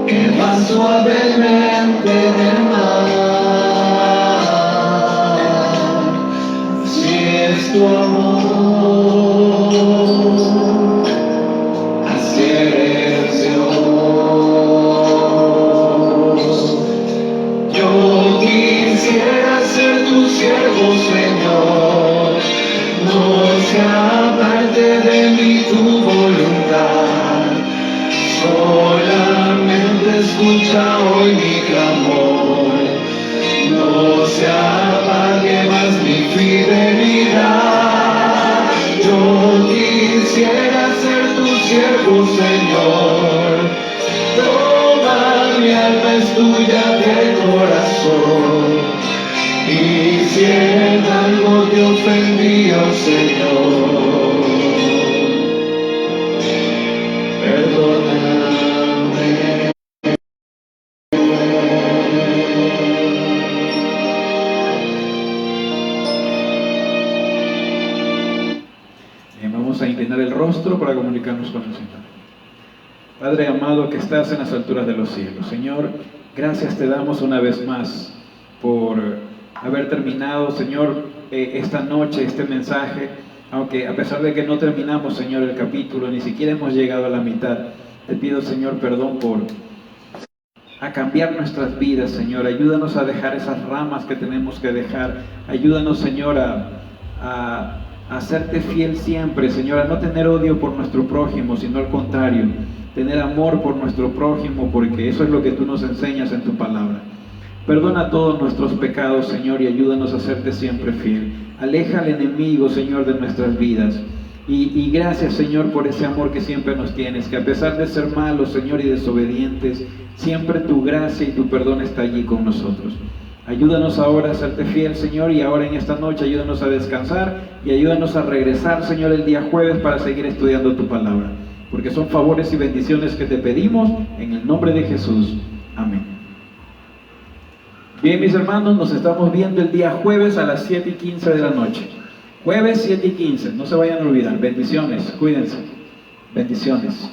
que va suavemente del mar, así es tu amor, así eres Dios. Yo quisiera ser tu siervo, Señor, no sea parte de mí tu voluntad, solamente escucha hoy mi clamor, no se apague más mi fidelidad. Yo quisiera ser tu siervo, Señor, toma mi alma es tuya de corazón, y si en algo te ofendí, oh Señor, perdóname. Vamos a inclinar el rostro para comunicarnos con el Señor. Padre amado que estás en las alturas de los cielos, Señor, gracias te damos una vez más por haber terminado, Señor, esta noche, este mensaje, aunque a pesar de que no terminamos, Señor, el capítulo, ni siquiera hemos llegado a la mitad. Te pido, Señor, perdón por cambiar nuestras vidas, Señor. Ayúdanos a dejar esas ramas que tenemos que dejar. Ayúdanos, Señor, a hacerte fiel siempre, Señor, a no tener odio por nuestro prójimo, sino al contrario, tener amor por nuestro prójimo, porque eso es lo que tú nos enseñas en tu palabra. Perdona todos nuestros pecados, Señor, y ayúdanos a serte siempre fiel. Aleja al enemigo, Señor, de nuestras vidas. Y gracias, Señor, por ese amor que siempre nos tienes, que a pesar de ser malos, Señor, y desobedientes, siempre tu gracia y tu perdón está allí con nosotros. Ayúdanos ahora a serte fiel, Señor, y ahora en esta noche ayúdanos a descansar y ayúdanos a regresar, Señor, el día jueves para seguir estudiando tu palabra, porque son favores y bendiciones que te pedimos en el nombre de Jesús. Amén. Bien, mis hermanos, nos estamos viendo el día jueves a las 7:15 de la noche. Jueves 7:15, no se vayan a olvidar. Bendiciones, cuídense. Bendiciones.